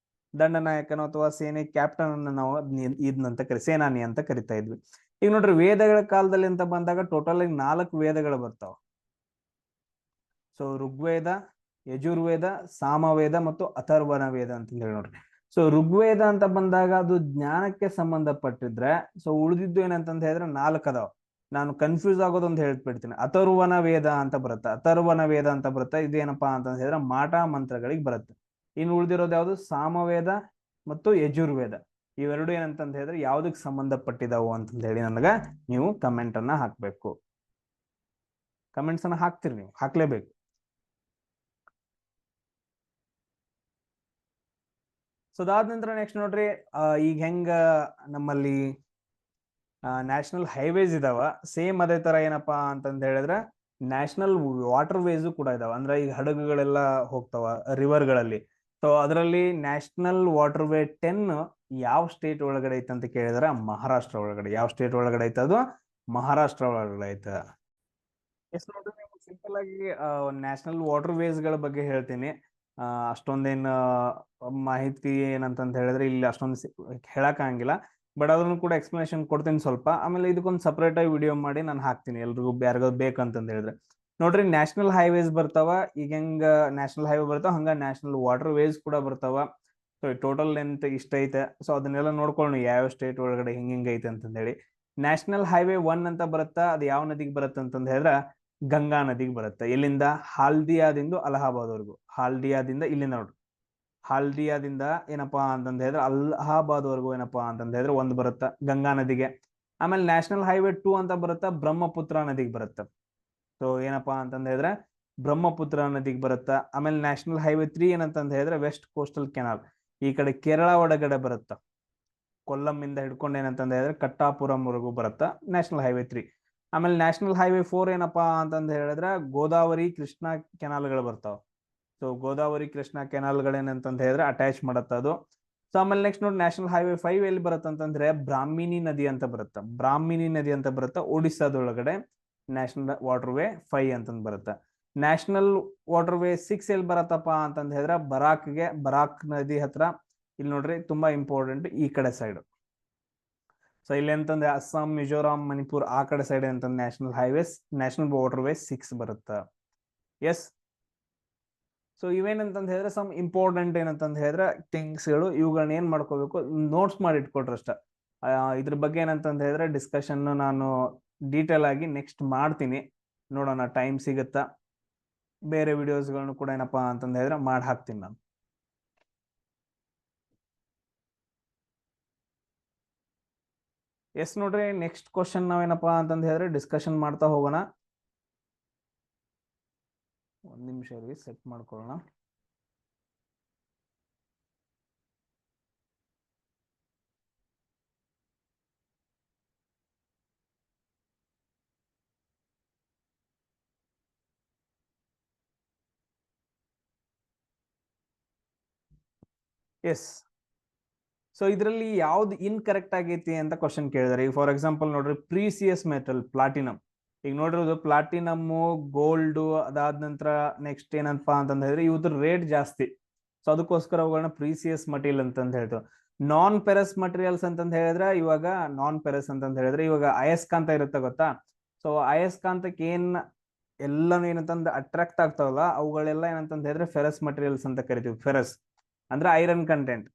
ದಂಡನಾಯಕನು ಅಥವಾ ಸೇನೆ ಕ್ಯಾಪ್ಟನ್ ಅನ್ನ ನಾವು ಇದನ್ನಂತ ಸೇನಾನಿ ಅಂತ ಕರಿತಾ ಇದ್ವಿ. ಈಗ ನೋಡ್ರಿ, ವೇದಗಳ ಕಾಲದಲ್ಲಿ ಅಂತ ಬಂದಾಗ ಟೋಟಲ್ ಆಗಿ 4 ವೇದಗಳು ಬರ್ತಾವ. ಸೊ ಋಗ್ವೇದ, ಯಜುರ್ವೇದ, ಸಾಮವೇದ ಮತ್ತು ಅಥರ್ವಣ ವೇದ ಅಂತ ಹೇಳಿ ನೋಡ್ರಿ. ಸೊ ಋಗ್ವೇದ ಅಂತ ಬಂದಾಗ ಅದು ಜ್ಞಾನಕ್ಕೆ ಸಂಬಂಧಪಟ್ಟಿದ್ರೆ, ಸೊ ಉಳಿದಿದ್ದು ಏನಂತಂದ ಹೇಳಿದ್ರೆ 4 ಅದಾವ. ನಾನು ಕನ್ಫ್ಯೂಸ್ ಆಗೋದೊಂದು ಹೇಳ್ಬಿಡ್ತೀನಿ. ಅಥರ್ವಣ ವೇದ ಅಂತ ಬರುತ್ತೆ. ಇದೇನಪ್ಪಾ ಅಂತಂದ ಹೇಳಿದ್ರೆ ಮಾಟ ಮಂತ್ರಗಳಿಗೆ ಬರುತ್ತೆ. ಇನ್ನು ಉಳಿದಿರೋದು ಯಾವ್ದು? ಸಾಮವೇದ ಮತ್ತು ಯಜುರ್ವೇದ. ಇವೆರಡು ಏನಂತಂದ ಹೇಳಿದ್ರೆ ಯಾವ್ದಕ್ ಸಂಬಂಧಪಟ್ಟಿದಾವು ಅಂತಂದ ಹೇಳಿ ನನಗ ನೀವು ಕಮೆಂಟ್ ಅನ್ನ ಹಾಕ್ಬೇಕು. ಕಮೆಂಟ್ಸ್ ಅನ್ನ ಹಾಕ್ತಿರಿ, ನೀವು ಹಾಕ್ಲೇಬೇಕು. ಸೊ ಅದಾದ ನಂತರ ನೆಕ್ಸ್ಟ್ ನೋಡ್ರಿ, ಈಗ ಹೆಂಗ ನಮ್ಮಲ್ಲಿ ನ್ಯಾಷನಲ್ ಹೈವೇಸ್ ಇದಾವ, ಸೇಮ್ ಅದೇ ತರ ಏನಪ್ಪಾ ಅಂತಂದ ಹೇಳಿದ್ರೆ ನ್ಯಾಷನಲ್ ವಾಟರ್ ವೇಸ್ ಕೂಡ ಇದಾವ. ಅಂದ್ರೆ ಈಗ ಹಡಗುಗಳೆಲ್ಲ ಹೋಗ್ತಾವ ರಿವರ್ಗಳಲ್ಲಿ. ಸೊ ಅದರಲ್ಲಿ ನ್ಯಾಷನಲ್ ವಾಟರ್ ವೇ 10 ಯಾವ ಸ್ಟೇಟ್ ಒಳಗಡೆ ಐತೆ ಅಂತ ಕೇಳಿದ್ರೆ ಮಹಾರಾಷ್ಟ್ರ ಒಳಗಡೆ. ಯಾವ ಸ್ಟೇಟ್ ಒಳಗಡೆ ಐತೆ? ಅದು ಮಹಾರಾಷ್ಟ್ರ ಒಳಗಡೆ ಐತೆ. ಎಸ್ ನೋಡ್ರಿ, ನಿಮ್ಗೆ ಸಿಂಪಲ್ ಆಗಿ ನ್ಯಾಷನಲ್ ವಾಟರ್ ವೇಸ್ ಗಳ ಬಗ್ಗೆ ಹೇಳ್ತೀನಿ. ಅಷ್ಟೊಂದೇನು ಮಾಹಿತಿ ಏನಂತಂತ ಹೇಳಿದ್ರೆ ಇಲ್ಲಿ ಅಷ್ಟೊಂದು ಹೇಳಕ್ ಆಗಂಗಿಲ್ಲ. ಬಟ್ ಅದನ್ನು ಕೂಡ ಎಕ್ಸ್ಪ್ಲನೇಷನ್ ಕೊಡ್ತೀನಿ ಸ್ವಲ್ಪ. ಆಮೇಲೆ ಇದಕ್ಕೊಂದು ಸಪ್ರೇಟ್ ಆಗಿ ವಿಡಿಯೋ ಮಾಡಿ ನಾನು ಹಾಕ್ತೀನಿ ಎಲ್ರಿಗೂ ಯಾರಿಗೂ ಬೇಕಂತಂದ ಹೇಳಿದ್ರೆ. ನೋಡ್ರಿ ನ್ಯಾಷನಲ್ ಹೈವೇಸ್ ಬರ್ತಾವ. ಈಗ ಹೆಂಗ ನ್ಯಾಷನಲ್ ಹೈವೇ ಬರ್ತಾವ ಹಂಗ ನ್ಯಾಷನಲ್ ವಾಟರ್ ವೇಸ್ ಕೂಡ ಬರ್ತಾವ. ಸೊ ಟೋಟಲ್ ಲೆಂತ್ ಇಷ್ಟ ಐತೆ. ಸೊ ಅದನ್ನೆಲ್ಲ ನೋಡ್ಕೊಳ್ಳಿ ಯಾವ ಸ್ಟೇಟ್ ಒಳಗಡೆ ಹಿಂಗ ಐತೆ ಅಂತಂದ ಹೇಳಿ. ನ್ಯಾಷನಲ್ ಹೈವೇ 1 ಅಂತ ಬರುತ್ತಾ, ಅದು ಯಾವ ನದಿಗೆ ಬರುತ್ತೆ ಅಂತಂದ ಹೇಳಿದ್ರ ಗಂಗಾ ನದಿಗೆ ಬರುತ್ತೆ. ಎಲ್ಲಿಂದ? ಹಾಲ್ದಿಯಾದಿಂದ ಅಲಹಾಬಾದ್ವರೆಗೂ. ಹಾಲ್ದಿಯಾದಿಂದ ಇಲ್ಲಿ ನೋಡ್ರಿ, ಹಾಲ್ದಿಯಾದಿಂದ ಏನಪ್ಪಾ ಅಂತಂದ ಹೇಳಿದ್ರೆ ಅಲಹಾಬಾದ್ ವರೆಗೂ ಏನಪ್ಪಾ ಅಂತಂದ ಹೇಳಿದ್ರೆ ಒಂದು ಬರುತ್ತ ಗಂಗಾ ನದಿಗೆ. ಆಮೇಲೆ ನ್ಯಾಷನಲ್ ಹೈವೇ 2 ಅಂತ ಬರುತ್ತಾ, ಬ್ರಹ್ಮಪುತ್ರ ನದಿಗೆ ಬರುತ್ತೆ. ಸೊ ಏನಪ್ಪಾ ಅಂತಂದ ಹೇಳಿದ್ರೆ ಬ್ರಹ್ಮಪುತ್ರ ನದಿಗೆ ಬರುತ್ತ. ಆಮೇಲೆ ನ್ಯಾಷನಲ್ ಹೈವೇ 3 ಏನಂತಂದ ಹೇಳಿದ್ರೆ ವೆಸ್ಟ್ ಕೋಸ್ಟಲ್ ಕೆನಾಲ್, ಈ ಕಡೆ ಕೇರಳ ಒಳಗಡೆ ಬರುತ್ತ. ಕೊಲ್ಲಂ ಇಂದ ಹಿಡ್ಕೊಂಡು ಏನಂತಂದ ಹೇಳಿದ್ರೆ ಕಟ್ಟಾಪುರಂ ವರೆಗೂ ಬರುತ್ತ ನ್ಯಾಷನಲ್ ಹೈವೇ 3. ಆಮೇಲೆ ನ್ಯಾಷನಲ್ ಹೈವೇ 4 ಏನಪ್ಪಾ ಅಂತಂದ ಹೇಳಿದ್ರೆ ಗೋದಾವರಿ ಕೃಷ್ಣಾ ಕೆನಾಲ್ಗಳು ಬರ್ತಾವ. ಸೊ ಗೋದಾವರಿ ಕೃಷ್ಣಾ ಕೆನಾಲ್ಗಳೇನಂತಂದ ಹೇಳಿದ್ರೆ ಅಟ್ಯಾಚ್ ಮಾಡತ್ತ ಅದು. ಸೊ ಆಮೇಲೆ ನೆಕ್ಸ್ಟ್ ನೋಡಿ ನ್ಯಾಷನಲ್ ಹೈವೇ 5 ಎಲ್ಲಿ ಬರುತ್ತೆ ಅಂತಂದ್ರೆ ಬ್ರಾಹ್ಮಿನಿ ನದಿ ಅಂತ ಬರುತ್ತೆ. ಬ್ರಾಹ್ಮಿನಿ ನದಿ ಅಂತ ಬರುತ್ತೆ ಒಡಿಸ್ಸಾದೊಳಗಡೆ. ನ್ಯಾಷನಲ್ ವಾಟರ್ ವೇ 5 ಅಂತಂದ್ ಬರುತ್ತೆ. ನ್ಯಾಷನಲ್ ವಾಟರ್ ವೇ 6 ಎಲ್ಲಿ ಬರತ್ತಪ್ಪ ಅಂತಂದ ಹೇಳಿದ್ರೆ ಬರಾಕ್ ನದಿ ಹತ್ರ. ಇಲ್ಲಿ ನೋಡ್ರಿ ತುಂಬಾ ಇಂಪಾರ್ಟೆಂಟ್ ಈ ಕಡೆ ಸೈಡ್. ಸೊ ಇಲ್ಲಿ ಅಂತಂದ್ರೆ ಅಸ್ಸಾಂ, ಮಿಜೋರಾಂ, ಮಣಿಪುರ್ ಆ ಕಡೆ ಸೈಡ್ ಅಂತಂದ್ರೆ ನ್ಯಾಷನಲ್ ವಾಟರ್ ವೇ 6 ಬರುತ್ತೆ. ಎಸ್. ಸೊ ಇವೇನಂತಂದ ಹೇಳಿದ್ರೆ ಸಮ್ ಇಂಪಾರ್ಟೆಂಟ್ ಏನಂತಂದ ಹೇಳಿದ್ರೆ ಥಿಂಗ್ಸ್ಗಳು, ಇವುಗಳನ್ನ ಏನ್ ಮಾಡ್ಕೋಬೇಕು, ನೋಟ್ಸ್ ಮಾಡಿ ಇಟ್ಕೊಟ್ರೆ ಅಷ್ಟ. ಇದ್ರ ಬಗ್ಗೆ ಏನಂತಂದ ಹೇಳಿದ್ರೆ ಡಿಸ್ಕಷನ್ ನಾನು ಡೀಟೇಲ್ ಆಗಿ ನೆಕ್ಸ್ಟ್ ಮಾಡ್ತೀನಿ. ನೋಡೋಣ ಟೈಮ್ ಸಿಗುತ್ತಾ. ಬೇರೆ ವಿಡಿಯೋಸ್ಗಳನ್ನು ಕೂಡ ಏನಪ್ಪಾ ಅಂತಂದ ಹೇಳಿದ್ರೆ ಮಾಡಿ ಹಾಕ್ತೀನಿ ನಾನು. ಎಸ್ ನೋಡ್ರಿ, ನೆಕ್ಸ್ಟ್ ಕ್ವಶನ್ ನಾವೇನಪ್ಪಾ ಅಂತಂದ ಹೇಳಿದ್ರೆ ಡಿಸ್ಕಷನ್ ಮಾಡ್ತಾ ಹೋಗೋಣ. ಒಂದ್ ನಿಮಿಷ ಸೆಟ್ ಮಾಡ್ಕೊಳ್ಳೋಣ. ಎಸ್. ಸೊ ಇದರಲ್ಲಿ ಯಾವ್ದು ಇನ್ಕರೆಕ್ಟ್ ಆಗೈತಿ ಅಂತ ಕ್ವಶನ್ ಕೇಳಿದಾರೆ. ಈಗ ಫಾರ್ ಎಕ್ಸಾಂಪಲ್ ನೋಡ್ರಿ, ಪ್ರೀಸಿಯಸ್ ಮೆಟಲ್ ಪ್ಲಾಟಿನಮ್. ಈಗ ನೋಡಿರೋದು ಪ್ಲಾಟಿನಮ್, ಗೋಲ್ಡ್, ಅದಾದ ನಂತರ ನೆಕ್ಸ್ಟ್ ಏನಪ್ಪಾ ಅಂತಂದ ಹೇಳಿದ್ರೆ ಇವ್ರ ರೇಟ್ ಜಾಸ್ತಿ. ಸೊ ಅದಕ್ಕೋಸ್ಕರ ಅವುಗಳನ್ನ ಪ್ರೀಸಿಯಸ್ ಮಟೀರಿಯಲ್ ಅಂತಂದ ಹೇಳ್ತೀವಿ. ನಾನ್ ಪೆರಸ್ ಮಟೀರಿಯಲ್ಸ್ ಅಂತಂದ ಹೇಳಿದ್ರೆ ಇವಾಗ ನಾನ್ ಪೆರಸ್ ಅಂತಂದ ಹೇಳಿದ್ರೆ ಇವಾಗ ಅಯಸ್ಕಾಂತ ಇರುತ್ತೆ ಗೊತ್ತಾ. ಸೊ ಅಯಸ್ಕಾಂತಕ್ಕೆ ಎಲ್ಲಾನು ಏನಂತಂದ್ರೆ ಅಟ್ರಾಕ್ಟ್ ಆಗ್ತಾವಲ್ಲ, ಅವುಗಳೆಲ್ಲ ಏನಂತಂದ ಹೇಳಿದ್ರೆ ಫೆರಸ್ ಮಟೀರಿಯಲ್ಸ್ ಅಂತ ಕರಿತೀವಿ. ಫೆರಸ್ ಅಂದ್ರೆ ಐರನ್ ಕಂಟೆಂಟ್.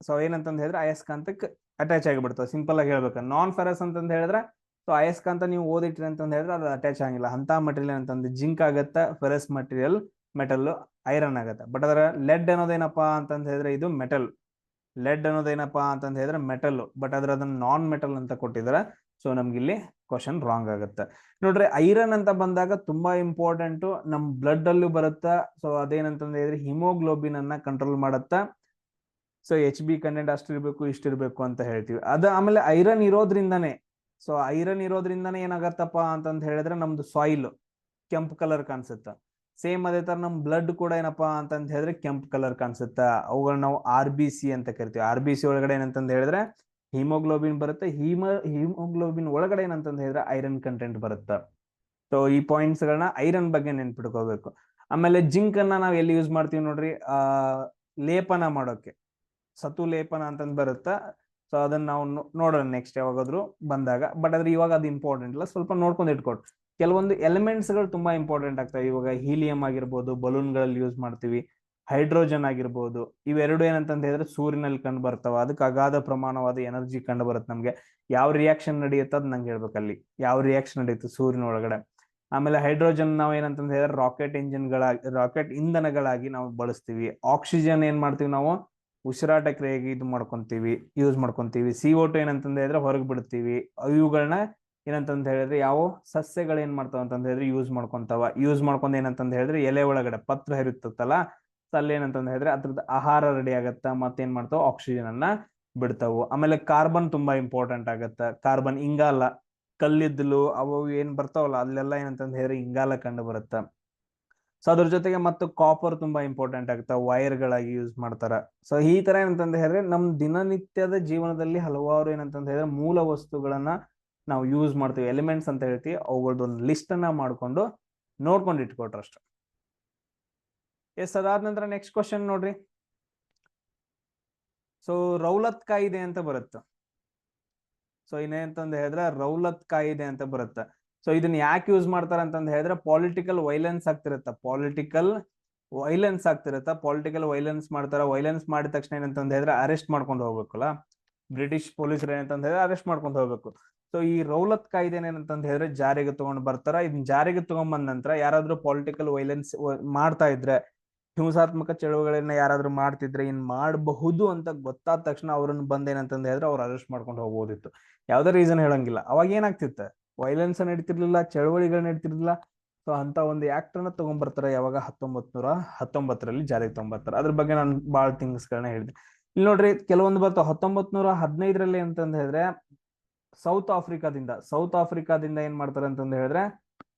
ಸೊ ಏನಂತಂದ ಹೇಳಿದ್ರೆ ಅಯಸ್ಕಾಂತಕ್ಕೆ ಅಟ್ಯಾಚ್ ಆಗಿಬಿಡ್ತಾವೆ. ಸಿಂಪಲ್ ಆಗಿ ಹೇಳ್ಬೇಕು. ನಾನ್ ಫೆರಸ್ ಅಂತಂದ ಹೇಳಿದ್ರೆ ಸೊ ಅಯಸ್ಕಾಂತ ನೀವು ಓದಿಟ್ರಿ ಅಂತಂದ ಹೇಳಿದ್ರೆ ಅದು ಅಟ್ಯಾಚ್ ಆಗಿಲ್ಲ. ಅಂತ ಮಟೀರಿಯಲ್ ಅಂತಂದ್ರೆ ಜಿಂಕ್ ಆಗತ್ತ, ಫೆರಸ್ ಮೆಟಲ್ ಐರನ್ ಆಗತ್ತೆ. ಬಟ್ ಅದರ ಲೆಡ್ ಅನ್ನೋದೇನಪ್ಪಾ ಅಂತಂದ ಹೇಳಿದ್ರೆ ಇದು ಮೆಟಲ್. ಲೆಡ್ ಅನ್ನೋದೇನಪ್ಪಾ ಅಂತಂದ ಹೇಳಿದ್ರೆ ಮೆಟಲ್. ಬಟ್ ಅದನ್ನ ನಾನ್ ಮೆಟಲ್ ಅಂತ ಕೊಟ್ಟಿದ್ದಾರೆ. ಸೊ ನಮ್ಗೆ ಇಲ್ಲಿ ಕ್ವಶನ್ ರಾಂಗ್ ಆಗುತ್ತೆ. ನೋಡ್ರಿ, ಐರನ್ ಅಂತ ಬಂದಾಗ ತುಂಬಾ ಇಂಪಾರ್ಟೆಂಟ್, ನಮ್ ಬ್ಲಡ್ ಅಲ್ಲೂ ಬರುತ್ತಾ. ಸೊ ಅದೇನಂತಂದ ಹೇಳಿದ್ರೆ ಹಿಮೋಗ್ಲೋಬಿನ್ ಅನ್ನ ಕಂಟ್ರೋಲ್ ಮಾಡುತ್ತಾ. ಸೊ HB ಕಂಟೆಂಟ್ ಅಷ್ಟಿರ್ಬೇಕು ಇಷ್ಟಿರ್ಬೇಕು ಅಂತ ಹೇಳ್ತೀವಿ. ಆಮೇಲೆ ಐರನ್ ಇರೋದ್ರಿಂದಾನೇ, ಸೊ ಐರನ್ ಇರೋದ್ರಿಂದಾನೇ ಏನಾಗತ್ತಪ್ಪ ಅಂತಂದ ಹೇಳಿದ್ರೆ ನಮ್ದು ಸಾಯಿಲ್ ಕೆಂಪು ಕಲರ್ ಕಾಣಿಸುತ್ತ. ಸೇಮ್ ಅದೇ ತರ ನಮ್ ಬ್ಲಡ್ ಕೂಡ ಏನಪ್ಪಾ ಅಂತಂದ ಹೇಳಿದ್ರೆ ಕೆಂಪು ಕಲರ್ ಕಾಣಿಸುತ್ತ. ಅವುಗಳನ್ನ ನಾವು RBC ಅಂತ ಕರಿತೀವಿ. RBC ಒಳಗಡೆ ಏನಂತಂದ ಹೇಳಿದ್ರೆ ಹಿಮೋಗ್ಲೋಬಿನ್ ಬರುತ್ತೆ. ಹಿಮೋಗ್ಲೋಬಿನ್ ಒಳಗಡೆ ಏನಂತಂದ ಹೇಳಿದ್ರೆ ಐರನ್ ಕಂಟೆಂಟ್ ಬರುತ್ತೆ. ಸೊ ಈ ಪಾಯಿಂಟ್ಸ್ ಗಳನ್ನ ಐರನ್ ಬಗ್ಗೆ ನೆನ್ಪಿಟ್ಕೋಬೇಕು. ಆಮೇಲೆ ಜಿಂಕ್ ಅನ್ನ ನಾವ್ ಎಲ್ಲಿ ಯೂಸ್ ಮಾಡ್ತೀವಿ ನೋಡ್ರಿ, ಲೇಪನ ಮಾಡೋಕೆ ಸತು ಲೇಪನ ಅಂತಂದ್ ಬರುತ್ತಾ. ಸೊ ಅದನ್ನ ನಾವು ನೋಡೋಣ ನೆಕ್ಸ್ಟ್ ಯಾವಾಗಾದ್ರೂ ಬಂದಾಗ. ಬಟ್ ಆದ್ರೆ ಇವಾಗ ಅದು ಇಂಪಾರ್ಟೆಂಟ್ ಇಲ್ಲ, ಸ್ವಲ್ಪ ನೋಡ್ಕೊಂಡು ಇಟ್ಕೊಟ್ಟು. ಕೆಲವೊಂದು ಎಲಿಮೆಂಟ್ಸ್ ಗಳು ತುಂಬಾ ಇಂಪಾರ್ಟೆಂಟ್ ಆಗ್ತವೆ. ಇವಾಗ ಹೀಲಿಯಂ ಆಗಿರ್ಬೋದು, ಬಲೂನ್ ಗಳಲ್ಲಿ ಯೂಸ್ ಮಾಡ್ತೀವಿ. ಹೈಡ್ರೋಜನ್ ಆಗಿರ್ಬೋದು, ಇವೆರಡು ಏನಂತಂದ ಹೇಳಿದ್ರೆ ಸೂರ್ಯನಲ್ಲಿ ಕಂಡು ಬರ್ತಾವ. ಅದಕ್ಕೆ ಅಗಾಧ ಪ್ರಮಾಣವಾದ ಎನರ್ಜಿ ಕಂಡು ಬರುತ್ತೆ ನಮ್ಗೆ. ಯಾವ ರಿಯಾಕ್ಷನ್ ನಡೆಯುತ್ತೆ ಅದ್ ನಂಗೆ ಹೇಳ್ಬೇಕಲ್ಲಿ, ಯಾವ ರಿಯಾಕ್ಷನ್ ನಡೆಯುತ್ತೆ ಸೂರ್ಯನ ಒಳಗಡೆ. ಆಮೇಲೆ ಹೈಡ್ರೋಜನ್ ನಾವ್ ಏನಂತಂದ ಹೇಳಿದ್ರೆ ರಾಕೆಟ್ ಇಂಧನಗಳಾಗಿ ನಾವು ಬಳಸ್ತೀವಿ. ಆಕ್ಸಿಜನ್ ಏನ್ ಮಾಡ್ತೀವಿ ನಾವು ಉಸಿರಾಟ ಕ್ರಿಯೆಗೆ ಯೂಸ್ ಮಾಡ್ಕೊಂತೀವಿ. CO2 ಏನಂತಂದ ಹೇಳಿದ್ರೆ ಹೊರಗೆ ಬಿಡ್ತೀವಿ. ಇವುಗಳನ್ನ ಏನಂತಂದ ಹೇಳಿದ್ರೆ ಯಾವ ಸಸ್ಯಗಳು ಏನ್ ಮಾಡ್ತಾವ ಅಂತಂದ ಹೇಳಿದ್ರೆ ಯೂಸ್ ಮಾಡ್ಕೊಂಡ್ ಏನಂತಂದ ಹೇಳಿದ್ರೆ ಎಲೆ ಒಳಗಡೆ ಪತ್ರ ಇರುತ್ತಲ್ಲ, ಅಲ್ಲಿ ಏನಂತಂದ ಹೇಳಿದ್ರೆ ಅದ್ರದ್ದು ಆಹಾರ ರೆಡಿ ಆಗತ್ತ. ಮತ್ತೇನ್ ಮಾಡ್ತಾವ, ಆಕ್ಸಿಜನ್ ಅನ್ನ ಬಿಡ್ತಾವು. ಆಮೇಲೆ ಕಾರ್ಬನ್ ತುಂಬಾ ಇಂಪಾರ್ಟೆಂಟ್ ಆಗತ್ತ. ಕಾರ್ಬನ್ ಇಂಗಾಲ, ಕಲ್ಲಿದ್ದಲು ಅವು ಏನ್ ಬರ್ತಾವಲ್ಲ ಅಲ್ಲೆಲ್ಲ ಏನಂತಂದ ಹೇಳಿದ್ರೆ ಇಂಗಾಲ ಕಂಡು ಬರುತ್ತ. ಸೊ ಅದ್ರ ಜೊತೆಗೆ ಮತ್ತು ಕಾಪರ್ ತುಂಬಾ ಇಂಪಾರ್ಟೆಂಟ್ ಆಗುತ್ತೆ, ವೈರ್ ಗಳಾಗಿ ಯೂಸ್ ಮಾಡ್ತಾರ. ಸೊ ಈ ತರ ಏನಂತಂದ ಹೇಳಿದ್ರೆ ನಮ್ ದಿನನಿತ್ಯದ ಜೀವನದಲ್ಲಿ ಹಲವಾರು ಏನಂತಂದ ಹೇಳಿದ್ರೆ ಮೂಲ ವಸ್ತುಗಳನ್ನ ನಾವು ಯೂಸ್ ಮಾಡ್ತೀವಿ, ಎಲಿಮೆಂಟ್ಸ್ ಅಂತ ಹೇಳ್ತೀವಿ. ಅವುಗಳದ್ದು ಒಂದು ಲಿಸ್ಟ್ ಅನ್ನ ಮಾಡ್ಕೊಂಡು ನೋಡ್ಕೊಂಡು ಇಟ್ಕೊಟ್ರ ಅಷ್ಟ. ಎಸ್, ಅದಾದ ನಂತರ ನೆಕ್ಸ್ಟ್ ಕ್ವಶನ್ ನೋಡ್ರಿ. ಸೊ ರೌಲತ್ ಕಾಯಿದೆ ಅಂತ ಬರುತ್ತೆ. ಸೊ ಇನ್ನೇಂತಂದ ಹೇಳಿದ್ರೆ ರೌಲತ್ ಕಾಯಿದೆ ಅಂತ ಬರುತ್ತೆ. ಸೊ ಇದನ್ನ ಯಾಕೆ ಯೂಸ್ ಮಾಡ್ತಾರೆ ಅಂತಂದ್ ಹೇಳಿದ್ರೆ ಪೊಲಿಟಿಕಲ್ ವೈಲೆನ್ಸ್ ಆಗ್ತಿರತ್ತ, ಪೊಲಿಟಿಕಲ್ ವೈಲೆನ್ಸ್ ಮಾಡ್ತಾರ. ವೈಲೆನ್ಸ್ ಮಾಡಿದ ತಕ್ಷಣ ಏನಂತಂದ್ ಹೇಳಿದ್ರೆ ಅರೆಸ್ಟ್ ಮಾಡ್ಕೊಂಡು ಹೋಗ್ಬೇಕಲ್ಲ, ಬ್ರಿಟಿಷ್ ಪೊಲೀಸರು ಏನಂತಂದ್ ಹೇಳಿದ್ರೆ ಅರೆಸ್ಟ್ ಮಾಡ್ಕೊಂಡು ಹೋಗ್ಬೇಕು. ಸೊ ಈ ರೌಲತ್ ಕಾಯ್ದೆ ಏನಂತಂದ್ ಹೇಳಿದ್ರೆ ಜಾರಿಗೆ ತಗೊಂಡ್ ಬರ್ತಾರ. ಇದನ್ನ ಜಾರಿಗೆ ತಗೊಂಡ್ ಬಂದ ನಂತರ ಯಾರಾದ್ರೂ ಪೊಲಿಟಿಕಲ್ ವೈಲೆನ್ಸ್ ಮಾಡ್ತಾ ಇದ್ರೆ, ಹಿಂಸಾತ್ಮಕ ಚಳುವಳಿಗಳನ್ನ ಯಾರಾದ್ರೂ ಮಾಡ್ತಿದ್ರೆ, ಇನ್ ಮಾಡಬಹುದು ಅಂತ ಗೊತ್ತಾದ ತಕ್ಷಣ ಅವ್ರನ್ನ ಬಂದ್ ಏನಂತಂದ್ ಹೇಳಿದ್ರೆ ಅವ್ರು ಅರೆಸ್ಟ್ ಮಾಡ್ಕೊಂಡು ಹೋಗ್ಬೋದಿತ್ತು. ಯಾವ್ದೇ ರೀಸನ್ ಹೇಳಂಗಿಲ್ಲ. ಅವಾಗ ಏನಾಗ್ತಿತ್ತ, ವೈಲೆನ್ಸ್ ನಡೀತಿರ್ಲಿಲ್ಲ, ಚಳುವಳಿಗಳು ನಡೀತಿರ್ಲಿಲ್ಲ. ಸೊ ಅಂತ ಒಂದು ಆಕ್ಟ್ ಅನ್ನ ತಗೊಂಡ್ಬರ್ತಾರೆ. ಯಾವಾಗ 1919ರಲ್ಲಿ ಜಾರಿಗೆ ತಗೊಂಡ್ಬರ್ತಾರೆ. ಅದ್ರ ಬಗ್ಗೆ ನಾನು ಬಾಳ್ ಥಿಂಗ್ಸ್ ಗಳನ್ನ ಹೇಳಿದೆ. ಇಲ್ಲಿ ನೋಡ್ರಿ ಕೆಲವೊಂದು ಬರ್ತಾವ. 1915ರಲ್ಲಿ ಅಂತಂದ್ ಹೇಳಿದ್ರೆ ಸೌತ್ ಆಫ್ರಿಕಾದಿಂದ ಏನ್ ಮಾಡ್ತಾರೆ ಅಂತಂದ್ ಹೇಳಿದ್ರೆ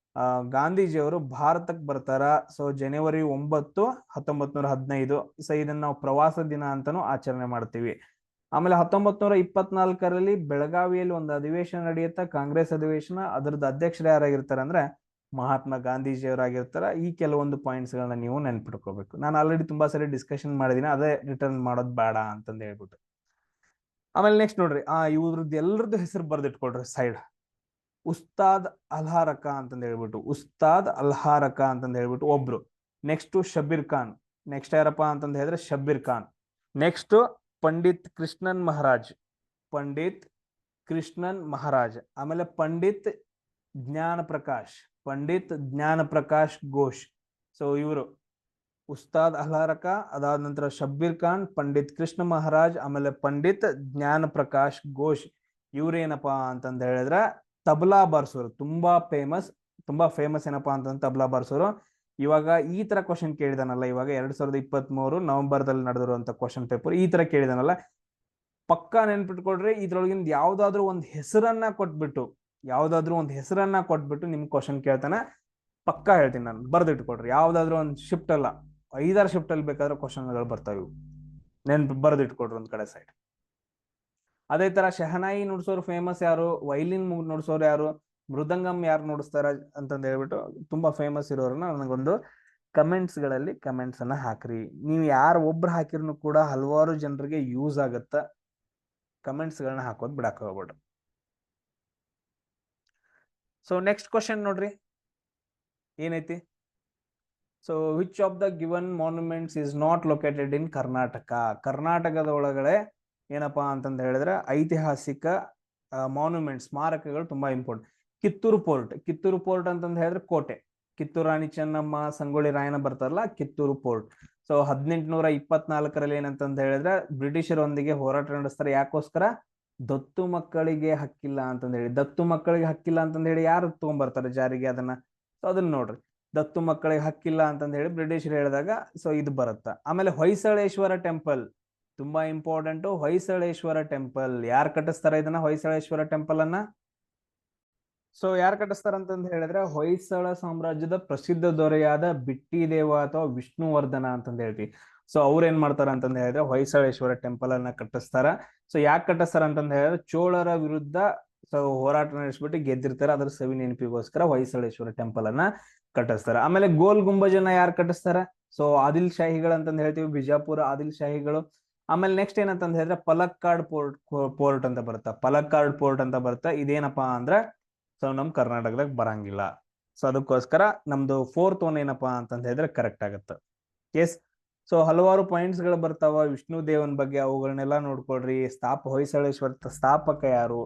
ಗಾಂಧೀಜಿಯವರು ಭಾರತಕ್ಕೆ ಬರ್ತಾರ. ಸೊ ಜನವರಿ 9, 1915. ಸೊ ಇದನ್ನ ನಾವು ಪ್ರವಾಸ ದಿನ ಅಂತಾನು ಆಚರಣೆ ಮಾಡ್ತೀವಿ. ಆಮೇಲೆ 1924ರಲ್ಲಿ ಬೆಳಗಾವಿಯಲ್ಲಿ ಒಂದು ಅಧಿವೇಶನ ನಡೆಯುತ್ತಾ, ಕಾಂಗ್ರೆಸ್ ಅಧಿವೇಶನ. ಅದರದ್ದು ಅಧ್ಯಕ್ಷರು ಯಾರಾಗಿರ್ತಾರೆ ಅಂದ್ರೆ ಮಹಾತ್ಮ ಗಾಂಧೀಜಿಯವರಾಗಿರ್ತಾರ. ಈ ಕೆಲವೊಂದು ಪಾಯಿಂಟ್ಸ್ ಗಳನ್ನ ನೀವು ನೆನ್ಪಿಟ್ಕೋಬೇಕು. ನಾನು ಆಲ್ರೆಡಿ ತುಂಬಾ ಸರಿ ಡಿಸ್ಕಷನ್ ಮಾಡಿದೀನಿ, ಅದೇ ರಿಟರ್ನ್ ಮಾಡೋದು ಬೇಡ ಅಂತಂದ್ ಹೇಳ್ಬಿಟ್ಟು. ಆಮೇಲೆ ನೆಕ್ಸ್ಟ್ ನೋಡ್ರಿ, ಇವ್ರದ್ದು ಎಲ್ಲರದ್ದು ಹೆಸರು ಬರ್ದಿಟ್ಕೊಳ್ರಿ ಸೈಡ್. ಉಸ್ತಾದ್ ಅಲ್ಹಾರಕ ಅಂತಂದ್ ಹೇಳ್ಬಿಟ್ಟು ಒಬ್ರು. ನೆಕ್ಸ್ಟ್ ಶಬೀರ್ ಖಾನ್. ನೆಕ್ಸ್ಟ್ ಯಾರಪ್ಪ ಅಂತಂದ್ ಹೇಳಿದ್ರೆ ಶಬೀರ್ ಖಾನ್. ನೆಕ್ಸ್ಟ್ ಪಂಡಿತ್ ಕೃಷ್ಣನ್ ಮಹಾರಾಜ್. ಆಮೇಲೆ ಪಂಡಿತ್ ಜ್ಞಾನ ಪ್ರಕಾಶ್ ಘೋಷ್. ಸೊ ಇವರು ಉಸ್ತಾದ್ ಅಲ್ಹಾರಕ, ಅದಾದ ನಂತರ ಶಬ್ಬೀರ್ ಖಾನ್, ಪಂಡಿತ್ ಕೃಷ್ಣ ಮಹಾರಾಜ್, ಆಮೇಲೆ ಪಂಡಿತ್ ಜ್ಞಾನ ಪ್ರಕಾಶ್ ಘೋಷ್. ಇವ್ರೇನಪ್ಪಾ ಅಂತಂದ ಹೇಳಿದ್ರೆ ತಬಲಾ ಬಾರ್ಸೋರು. ತುಂಬಾ ಫೇಮಸ್ ಏನಪ್ಪಾ ಅಂತಂದ್ರೆ ತಬಲಾ ಬಾರ್ಸೋರು. ಇವಾಗ ಈ ತರ ಕ್ವಶನ್ ಕೇಳಿದಾನಲ್ಲ, ಇವಾಗ 2023 ನವೆಂಬರ್ದಲ್ಲಿ ನಡೆದಿರುವಂತ ಕ್ವಶನ್ ಪೇಪರ್ ಈ ತರ ಕೇಳಿದಾನಲ್ಲ, ಪಕ್ಕಾ ನೆನ್ಪಿಟ್ಕೊಳ್ರಿ. ಇದ್ರೊಳಗಿಂದ ಯಾವ್ದಾದ್ರು ಒಂದು ಹೆಸರನ್ನ ಕೊಟ್ಬಿಟ್ಟು ನಿಮ್ ಕ್ವಶನ್ ಕೇಳ್ತಾನೆ. ಪಕ್ಕಾ ಹೇಳ್ತೀನಿ ನಾನು, ಬರ್ದಿಟ್ಕೊಳ್ರಿ. ಯಾವ್ದಾದ್ರು ಒಂದು ಶಿಫ್ಟ್ ಅಲ್ಲ, 5-6 ಶಿಫ್ಟ್ ಅಲ್ಲಿ ಬೇಕಾದ್ರೆ ಕ್ವಶನ್ಗಳು ಬರ್ತಾವೆ. ನೆನ್ಪು ಬರ್ದಿಟ್ಕೊಳ್ರಿ ಒಂದ್ ಕಡೆ ಸೈಡ್. ಅದೇ ತರ ಶಹನಾಯಿ ನುಡ್ಸೋರು ಫೇಮಸ್ ಯಾರು, ವೈಲಿನ್ ನುಡ್ಸೋರು ಯಾರು, ಮೃದಂಗಂ ಯಾರು ನುಡಿಸ್ತಾರ ಅಂತಂದ್ ಹೇಳ್ಬಿಟ್ಟು ತುಂಬಾ ಫೇಮಸ್ ಇರೋರನ್ನ ನನಗೊಂದು ಕಮೆಂಟ್ಸ್ ಅನ್ನ ಹಾಕ್ರಿ. ನೀವು ಯಾರು ಒಬ್ರು ಹಾಕಿರ್ನು ಕೂಡ ಹಲವಾರು ಜನರಿಗೆ ಯೂಸ್ ಆಗತ್ತ. ಕಮೆಂಟ್ಸ್ ಗಳನ್ನ ಹಾಕೋದ್ ಬಿಡಾಕ ಹೋಗ್ಬೇಡ್ರಿ. ಸೊ ನೆಕ್ಸ್ಟ್ ಕ್ವಶನ್ ನೋಡ್ರಿ ಏನೈತಿ. So which of the given monuments is not located in Karnataka. ಕರ್ನಾಟಕದ ಒಳಗಡೆ ಏನಪ್ಪಾ ಅಂತಂದ ಹೇಳಿದ್ರೆ ಐತಿಹಾಸಿಕ ಮಾನ್ಯುಮೆಂಟ್, ಸ್ಮಾರಕಗಳು ತುಂಬಾ ಇಂಪಾರ್ಟೆಂಟ್. ಕಿತ್ತೂರು ಪೋರ್ಟ್ ಅಂತಂದ ಹೇಳಿದ್ರೆ ಕೋಟೆ. ಕಿತ್ತೂರು ರಾಣಿ ಚೆನ್ನಮ್ಮ, ಸಂಗೊಳ್ಳಿ ರಾಯಣ್ಣ ಬರ್ತಾರಲ್ಲ, ಕಿತ್ತೂರು ಪೋರ್ಟ್. ಸೊ 1824ರಲ್ಲಿ ಏನಂತಂದ ಹೇಳಿದ್ರೆ ಬ್ರಿಟಿಷರೊಂದಿಗೆ ಹೋರಾಟ ನಡೆಸ್ತಾರೆ. ಯಾಕೋಸ್ಕರ? ದತ್ತು ಮಕ್ಕಳಿಗೆ ಹಕ್ಕಿಲ್ಲ ಅಂತಂದ ಹೇಳಿ ಯಾರು ತಗೊಂಡ್ಬರ್ತಾರೆ ಜಾರಿಗೆ ಅದನ್ನ? ಸೊ ಅದನ್ನ ನೋಡ್ರಿ, ದತ್ತು ಮಕ್ಕಳಿಗೆ ಹಕ್ಕಿಲ್ಲ ಅಂತಂದ ಹೇಳಿ ಬ್ರಿಟಿಷರು ಹೇಳಿದಾಗ ಸೊ ಇದು ಬರುತ್ತ. ಆಮೇಲೆ ಹೊಯ್ಸಳೇಶ್ವರ ಟೆಂಪಲ್ ತುಂಬಾ ಇಂಪಾರ್ಟೆಂಟ್. ಹೊಯ್ಸಳೇಶ್ವರ ಟೆಂಪಲ್ ಯಾರು ಕಟ್ಟಿಸ್ತಾರ ಇದನ್ನ? ಹೊಯ್ಸಳೇಶ್ವರ ಟೆಂಪಲ್ ಅನ್ನ ಸೊ ಯಾರು ಕಟ್ಟಿಸ್ತಾರ ಅಂತಂದ ಹೇಳಿದ್ರೆ ಹೊಯ್ಸಳ ಸಾಮ್ರಾಜ್ಯದ ಪ್ರಸಿದ್ಧ ದೊರೆಯಾದ ಬಿಟ್ಟಿದೇವ ಅಥವಾ ವಿಷ್ಣುವರ್ಧನ ಅಂತಂದ ಹೇಳ್ತೀವಿ. ಸೊ ಅವ್ರ ಏನ್ ಮಾಡ್ತಾರ ಅಂತಂದ ಹೇಳಿದ್ರೆ ಹೊಯ್ಸಳೇಶ್ವರ ಟೆಂಪಲ್ ಅನ್ನ ಕಟ್ಟಿಸ್ತಾರ. ಸೊ ಯಾಕೆ ಕಟ್ಟಿಸ್ತಾರ ಅಂತಂದ ಹೇಳಿದ್ರೆ ಚೋಳರ ವಿರುದ್ಧ ಸೊ ಹೋರಾಟ ನಡೆಸ್ಬಿಟ್ಟು ಗೆದ್ದಿರ್ತಾರೆ. ಅದ್ರ ಸವಿ ನೆನಪಿಗೋಸ್ಕರ ಹೊಯ್ಸಳೇಶ್ವರ ಟೆಂಪಲ್ ಅನ್ನ ಕಟ್ಟಿಸ್ತಾರ. ಆಮೇಲೆ ಗೋಲ್ ಗುಂಬಜನ್ನ ಯಾರು ಕಟ್ಟಿಸ್ತಾರ? ಸೊ ಆದಿಲ್ ಶಾಹಿಗಳು ಅಂತಂದ್ ಹೇಳ್ತೀವಿ, ಬಿಜಾಪುರ ಆದಿಲ್ ಶಾಹಿಗಳು. ಆಮೇಲೆ ನೆಕ್ಸ್ಟ್ ಏನಂತಂದ್ ಹೇಳಿದ್ರೆ ಪಲಕ್ಕಾಡ್ ಪೋರ್ಟ್ ಅಂತ ಬರುತ್ತಾ. ಇದೇನಪ್ಪಾ ಅಂದ್ರೆ ಸೊ ನಮ್ ಕರ್ನಾಟಕದಾಗ ಬರಂಗಿಲ್ಲ. ಸೊ ಅದಕ್ಕೋಸ್ಕರ ನಮ್ದು 4th ಒನ್ ಏನಪ್ಪಾ ಅಂತಂದ ಹೇಳಿದ್ರೆ ಕರೆಕ್ಟ್ ಆಗತ್ತ. ಎಸ್. ಸೊ ಹಲವಾರು ಪಾಯಿಂಟ್ಸ್ ಗಳು ಬರ್ತಾವ ವಿಷ್ಣು ದೇವನ್ ಬಗ್ಗೆ, ಅವುಗಳನ್ನೆಲ್ಲ ನೋಡ್ಕೊಳ್ರಿ. ಹೊಯ್ಸಳೇಶ್ವರ ಸ್ಥಾಪಕ ಯಾರು,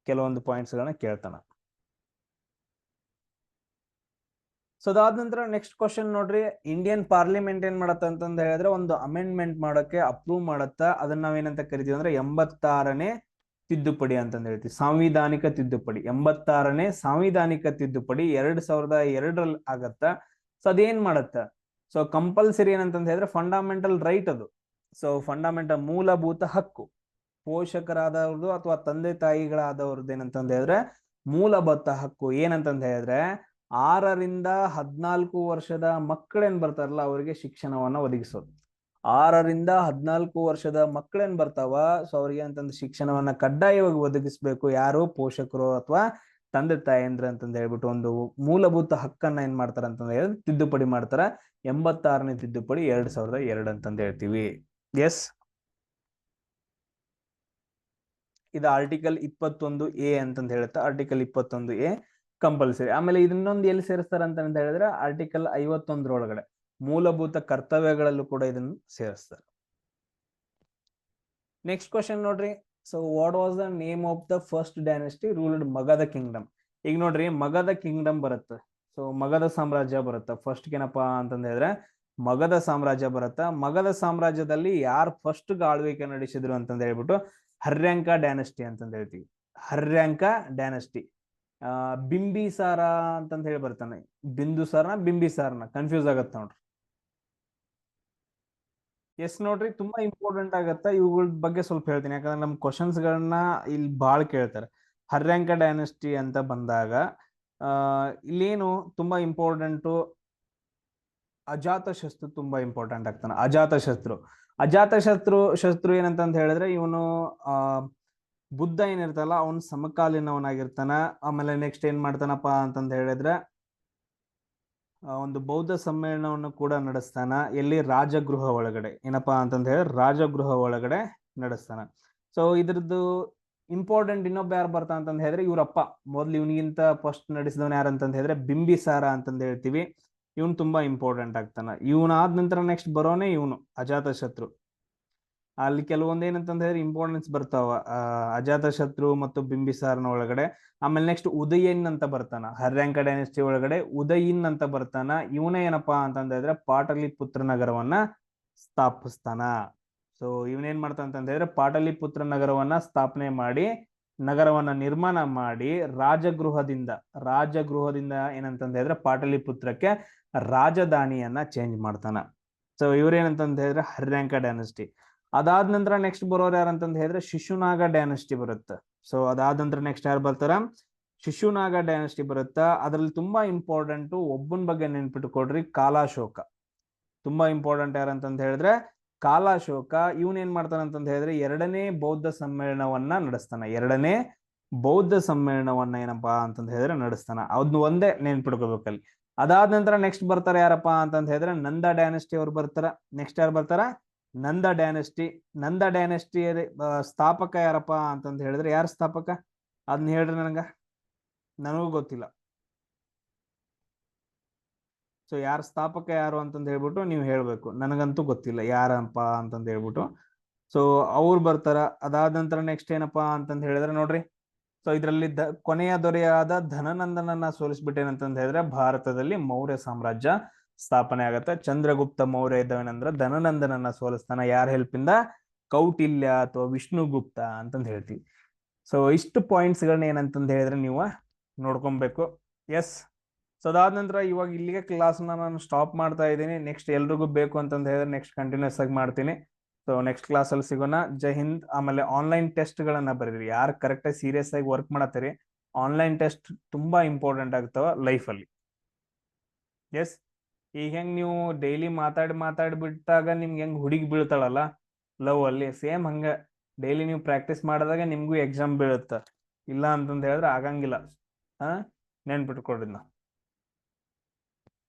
ಕೆಲವೊಂದು ಪಾಯಿಂಟ್ಸ್ ಗಳನ್ನ ಕೇಳ್ತಾನ. ಸೊ ಅದಾದ ನಂತರ ನೆಕ್ಸ್ಟ್ ಕ್ವಶನ್ ನೋಡ್ರಿ, ಇಂಡಿಯನ್ ಪಾರ್ಲಿಮೆಂಟ್ ಏನ್ ಮಾಡತ್ತ ಅಂತಂದ ಹೇಳಿದ್ರೆ ಒಂದು ಅಮೆಂಡ್ಮೆಂಟ್ ಮಾಡಕ್ಕೆ ಅಪ್ರೂವ್ ಮಾಡತ್ತ. ಅದನ್ನ ನಾವೇನಂತ ಕರಿತೀವಿ ಅಂದ್ರೆ 86ನೇ ತಿದ್ದುಪಡಿ ಅಂತಂದ ಹೇಳ್ತೀವಿ. ಸಾಂವಿಧಾನಿಕ ತಿದ್ದುಪಡಿ 86ನೇ ಸಾಂವಿಧಾನಿಕ ತಿದ್ದುಪಡಿ 2002ರಲ್ಲಿ ಆಗತ್ತ. ಸೊ ಅದೇನ್ ಮಾಡತ್ತ? ಸೊ ಕಂಪಲ್ಸರಿ ಏನಂತಂದ ಹೇಳಿದ್ರೆ ಫಂಡಮೆಂಟಲ್ ರೈಟ್ ಅದು. ಸೊ ಫಂಡಮೆಂಟಲ್ ಮೂಲಭೂತ ಹಕ್ಕು, ಪೋಷಕರಾದವ್ರದ್ದು ಅಥವಾ ತಂದೆ ತಾಯಿಗಳಾದವ್ರದ್ದು ಏನಂತಂದ ಹೇಳಿದ್ರೆ ಮೂಲಭೂತ ಹಕ್ಕು. ಏನಂತಂದ ಹೇಳಿದ್ರೆ 6ರಿಂದ 14 ವರ್ಷದ ಮಕ್ಕಳೇನ್ ಬರ್ತಾರಲ್ಲ ಅವರಿಗೆ ಶಿಕ್ಷಣವನ್ನ ಒದಗಿಸೋದು. 6ರಿಂದ 14 ವರ್ಷದ ಮಕ್ಕಳೇನ್ ಬರ್ತಾವ ಸೊ ಅವ್ರಿಗೆ ಅಂತಂದು ಶಿಕ್ಷಣವನ್ನ ಕಡ್ಡಾಯವಾಗಿ ಒದಗಿಸ್ಬೇಕು. ಯಾರು? ಪೋಷಕರು ಅಥವಾ ತಂದೆ ತಾಯಂದ್ರ ಅಂತಂದ ಹೇಳ್ಬಿಟ್ಟು ಒಂದು ಮೂಲಭೂತ ಹಕ್ಕನ್ನ ಏನ್ ಮಾಡ್ತಾರ ಅಂತಂದ ಹೇಳಿ ತಿದ್ದುಪಡಿ ಮಾಡ್ತಾರ. 86ನೇ ತಿದ್ದುಪಡಿ 2002 ಅಂತಂದ ಹೇಳ್ತೀವಿ. ಎಸ್. ಇದು ಆರ್ಟಿಕಲ್ 21A ಅಂತಂದ ಹೇಳುತ್ತೆ. Article 21A compulsory. ಆಮೇಲೆ ಇದನ್ನೊಂದು ಎಲ್ಲಿ ಸೇರಿಸ್ತಾರೆ ಅಂತ ಹೇಳಿದ್ರೆ ಆರ್ಟಿಕಲ್ 51 ಮೂಲಭೂತ ಕರ್ತವ್ಯಗಳಲ್ಲೂ ಕೂಡ ಇದನ್ನು ಸೇರಿಸ್ತಾರೆ. ನೆಕ್ಸ್ಟ್ ಕ್ವಶನ್ ನೋಡ್ರಿ. So what was the name of the first dynasty ruled Magadha Kingdom? ಈಗ ನೋಡ್ರಿ ಮಗಧ ಕಿಂಗ್ಡಮ್ ಬರುತ್ತೆ. ಸೊ ಮಗಧ ಸಾಮ್ರಾಜ್ಯ ಬರುತ್ತೆ. ಫಸ್ಟ್ ಏನಪ್ಪಾ ಅಂತಂದ ಹೇಳಿದ್ರೆ ಮಗಧ ಸಾಮ್ರಾಜ್ಯ ಬರುತ್ತ. ಮಗಧ ಸಾಮ್ರಾಜ್ಯದಲ್ಲಿ ಯಾರು ಫಸ್ಟ್ ಆಳ್ವಿಕೆ ನಡೆಸಿದ್ರು ಅಂತಂದ ಹೇಳ್ಬಿಟ್ಟು ಹರ್ಯಾಂಕ ಡೈನೆಸ್ಟಿ ಅಂತಂದ ಹೇಳ್ತೀವಿ. ಹರ್ಯಾಂಕ ಡೈನೆಸ್ಟಿ. ಬಿಂಬಿಸಾರ ಅಂತಂದ ಹೇಳಿ ಬರ್ತಾನೆ. ಬಿಂದುಸಾರನ ಬಿಂಬಿಸಾರನ ಕನ್ಫ್ಯೂಸ್ ಆಗತ್ತೆ ನೋಡ್ರಿ. ಎಸ್ ನೋಡ್ರಿ, ತುಂಬಾ ಇಂಪಾರ್ಟೆಂಟ್ ಆಗತ್ತ. ಇವುಗಳ ಬಗ್ಗೆ ಸ್ವಲ್ಪ ಹೇಳ್ತೀನಿ, ಯಾಕಂದ್ರೆ ನಮ್ ಕ್ವಶನ್ಸ್ ಗಳನ್ನ ಇಲ್ಲಿ ಬಾಳ್ ಕೇಳ್ತಾರೆ. ಹರ್ಯಾಂಕ ಡೈನೆಸ್ಟಿ ಅಂತ ಬಂದಾಗ ಇಲ್ಲೇನು ತುಂಬಾ ಇಂಪಾರ್ಟೆಂಟು, ಅಜಾತ ಶತ್ರು ತುಂಬಾ ಇಂಪಾರ್ಟೆಂಟ್ ಆಗ್ತಾನೆ. ಅಜಾತ ಶತ್ರು ಏನಂತ ಹೇಳಿದ್ರೆ ಇವನು ಬುದ್ಧ ಏನಿರ್ತಲ್ಲ ಅವನ್ ಸಮಕಾಲೀನವನಾಗಿರ್ತಾನ. ಆಮೇಲೆ ನೆಕ್ಸ್ಟ್ ಏನ್ ಮಾಡ್ತಾನಪ್ಪ ಅಂತಂದ ಹೇಳಿದ್ರೆ ಒಂದು ಬೌದ್ಧ ಸಮ್ಮೇಳನವನ್ನು ಕೂಡ ನಡೆಸ್ತಾನ. ಎಲ್ಲಿ? ರಾಜಗೃಹ ಒಳಗಡೆ. ಏನಪ್ಪಾ ಅಂತಂದ ಹೇಳಿದ್ರೆ ರಾಜಗೃಹ ಒಳಗಡೆ ನಡೆಸ್ತಾನ. ಸೊ ಇದ್ರದ್ದು ಇಂಪಾರ್ಟೆಂಟ್ ಇನ್ನೊಬ್ಬ ಯಾರು ಬರ್ತಾ ಅಂತಂದ ಹೇಳಿದ್ರೆ ಇವ್ರಪ್ಪ. ಮೊದ್ಲು ಇವನಿಗಿಂತ ಫಸ್ಟ್ ನಡೆಸಿದವನ್ ಯಾರಂತಂದ ಹೇಳಿದ್ರೆ ಬಿಂಬಿಸಾರ ಅಂತಂದ ಹೇಳ್ತೀವಿ. ಇವನು ತುಂಬಾ ಇಂಪಾರ್ಟೆಂಟ್ ಆಗ್ತಾನ. ಇವನಾದ ನಂತರ ನೆಕ್ಸ್ಟ್ ಬರೋನೆ ಇವನು ಅಜಾತ ಶತ್ರು. ಅಲ್ಲಿ ಕೆಲವೊಂದ್ ಏನಂತಂದ ಹೇಳಿದ್ರೆ ಇಂಪಾರ್ಟೆನ್ಸ್ ಬರ್ತಾವ ಅಜಾತ ಶತ್ರು ಮತ್ತು ಬಿಂಬಿಸಾರನ ಒಳಗಡೆ. ಆಮೇಲೆ ನೆಕ್ಸ್ಟ್ ಉದಯನ್ ಅಂತ ಬರ್ತಾನ. ಹರ್ಯಾಂಕ ಡೈನೆಸ್ಟಿ ಒಳಗಡೆ ಉದಯಿನ್ ಅಂತ ಬರ್ತಾನ. ಇವನೇ ಏನಪ್ಪಾ ಅಂತಂದ ಹೇಳಿದ್ರೆ ಪಾಟಲಿಪುತ್ರ ನಗರವನ್ನ ಸ್ಥಾಪಿಸ್ತಾನ. ಸೊ ಇವನೇನ್ ಮಾಡ್ತಾನ ಅಂತ ಹೇಳಿದ್ರೆ ಪಾಟಲಿಪುತ್ರ ನಗರವನ್ನ ಸ್ಥಾಪನೆ ಮಾಡಿ, ನಗರವನ್ನ ನಿರ್ಮಾಣ ಮಾಡಿ ರಾಜಗೃಹದಿಂದ ಏನಂತಂದ ಹೇಳಿದ್ರೆ ಪಾಟಲಿಪುತ್ರಕ್ಕೆ ರಾಜಧಾನಿಯನ್ನ ಚೇಂಜ್ ಮಾಡ್ತಾನ. ಸೊ ಇವ್ರೇನಂತಂದ ಹೇಳಿದ್ರೆ ಹರ್ಯಾಂಕ ಡೈನೆಸ್ಟಿ. ಅದಾದ ನಂತರ ನೆಕ್ಸ್ಟ್ ಬರೋರು ಯಾರಂತಂದ ಹೇಳಿದ್ರೆ ಶಿಶುನಾಗ ಡೈನೆಸ್ಟಿ ಬರುತ್ತೆ. ಸೊ ಅದಾದ ನಂತರ ನೆಕ್ಸ್ಟ್ ಯಾರು ಬರ್ತಾರ? ಶಿಶುನಾಗ ಡೈನೆಸ್ಟಿ ಬರುತ್ತ. ಅದ್ರಲ್ಲಿ ತುಂಬಾ ಇಂಪಾರ್ಟೆಂಟ್ ಒಬ್ಬನ ಬಗ್ಗೆ ನೆನ್ಪಿಟ್ಕೊಡ್ರಿ, ಕಾಲಾಶೋಕ. ತುಂಬಾ ಇಂಪಾರ್ಟೆಂಟ್ ಯಾರಂತಂದ ಹೇಳಿದ್ರೆ ಕಾಲಾಶೋಕ. ಇವನ್ ಏನ್ ಮಾಡ್ತಾನ ಅಂತಂದ ಹೇಳಿದ್ರೆ ಎರಡನೇ ಬೌದ್ಧ ಸಮ್ಮೇಳನವನ್ನ ಏನಪ್ಪಾ ಅಂತಂದ ಹೇಳಿದ್ರೆ ನಡೆಸ್ತಾನ. ಅದನ್ನ ಒಂದೇ ನೆನ್ಪಿಟ್ಕೋಬೇಕಲ್ಲಿ. ಅದಾದ ನಂತರ ನೆಕ್ಸ್ಟ್ ಬರ್ತಾರ ಯಾರಪ್ಪಾ ಅಂತಂದ ಹೇಳಿದ್ರೆ ನಂದ ಡೈನೆಸ್ಟಿ ಅವ್ರು ಬರ್ತಾರ. ನೆಕ್ಸ್ಟ್ ಯಾರು ಬರ್ತಾರ? ನಂದ ಡೈನೆಸ್ಟಿ ಸ್ಥಾಪಕ ಯಾರಪ್ಪಾ ಅಂತಂದ ಹೇಳಿದ್ರೆ ಯಾರ ಸ್ಥಾಪಕ ಅದನ್ನ ಹೇಳ್ರಿ ನನಗೂ ಗೊತ್ತಿಲ್ಲ. ಸೊ ಯಾರ ಸ್ಥಾಪಕ ಯಾರು ಅಂತಂದ ಹೇಳ್ಬಿಟ್ಟು ನೀವು ಹೇಳ್ಬೇಕು. ನನಗಂತೂ ಗೊತ್ತಿಲ್ಲ ಯಾರಪ್ಪ ಅಂತಂದ ಹೇಳ್ಬಿಟ್ಟು. ಸೊ ಅವ್ರು ಬರ್ತಾರ. ಅದಾದ ನಂತರ ನೆಕ್ಸ್ಟ್ ಏನಪ್ಪಾ ಅಂತಂದ ಹೇಳಿದ್ರೆ ನೋಡ್ರಿ, ಸೊ ಇದರಲ್ಲಿ ಕೊನೆಯ ದೊರೆಯಾದ ಧನನಂದನನ್ನ ಸೋಲಿಸ್ಬಿಟ್ಟೇನಂತಂದ ಹೇಳಿದ್ರೆ ಭಾರತದಲ್ಲಿ ಮೌರ್ಯ ಸಾಮ್ರಾಜ್ಯ ಸ್ಥಾಪನೆ ಆಗತ್ತೆ. ಚಂದ್ರಗುಪ್ತ ಮೌರ್ಯ ಇದ್ದವನಂದ್ರ ಧನನಂದನನ್ನ ಸೋಲಿಸ್ತಾನ. ಯಾರ ಹೆಲ್ಪ್ ಇಂದ? ಕೌಟಿಲ್ಯ ಅಥವಾ ವಿಷ್ಣುಗುಪ್ತ ಅಂತಂದ ಹೇಳ್ತೀವಿ. ಸೊ ಇಷ್ಟು ಪಾಯಿಂಟ್ಸ್ ಗಳನ್ನ ಏನಂತಂದ ಹೇಳಿದ್ರೆ ನೀವು ನೋಡ್ಕೊಬೇಕು. ಎಸ್. ಸೊ ಅದಾದ ನಂತರ ಇವಾಗ ಇಲ್ಲಿಗೆ ಕ್ಲಾಸ್ ನಾನು ಸ್ಟಾಪ್ ಮಾಡ್ತಾ ಇದ್ದೀನಿ. ನೆಕ್ಸ್ಟ್ ಎಲ್ರಿಗೂ ಬೇಕು ಅಂತಂದ ಹೇಳಿದ್ರೆ ನೆಕ್ಸ್ಟ್ ಕಂಟಿನ್ಯೂಸ್ ಆಗಿ ಮಾಡ್ತೀನಿ. ಸೊ ನೆಕ್ಸ್ಟ್ ಕ್ಲಾಸ್ ಅಲ್ಲಿ ಸಿಗೋಣ. ಜೈ ಹಿಂದ್. ಆಮೇಲೆ ಆನ್ಲೈನ್ ಟೆಸ್ಟ್ ಗಳನ್ನ ಬರೀರಿ. ಯಾರು ಕರೆಕ್ಟ್ ಆಗಿ ಸೀರಿಯಸ್ ಆಗಿ ವರ್ಕ್ ಮಾಡತ್ತೀರಿ, ಆನ್ಲೈನ್ ಟೆಸ್ಟ್ ತುಂಬಾ ಇಂಪಾರ್ಟೆಂಟ್ ಆಗ್ತಾವ ಲೈಫ್ ಅಲ್ಲಿ. ಎಸ್. ಈಗ ಹೆಂಗ್ ನೀವು ಡೈಲಿ ಮಾತಾಡಿ ಬಿಟ್ಟಾಗ ನಿಮ್ಗೆ ಹೆಂಗ್ ಹುಡುಗಿ ಬೀಳ್ತಾಳಲ್ಲ ಲವ್ ಅಲ್ಲಿ, ಸೇಮ್ ಹಂಗ ಡೈಲಿ ನೀವು ಪ್ರಾಕ್ಟೀಸ್ ಮಾಡಿದಾಗ ನಿಮ್ಗೂ ಎಕ್ಸಾಮ್ ಬೀಳುತ್ತ. ಇಲ್ಲ ಅಂತಂದ ಹೇಳಿದ್ರೆ ಆಗಂಗಿಲ್ಲ. ನೆನ್ಪಿಟ್ಕೊಡ್ರಿ.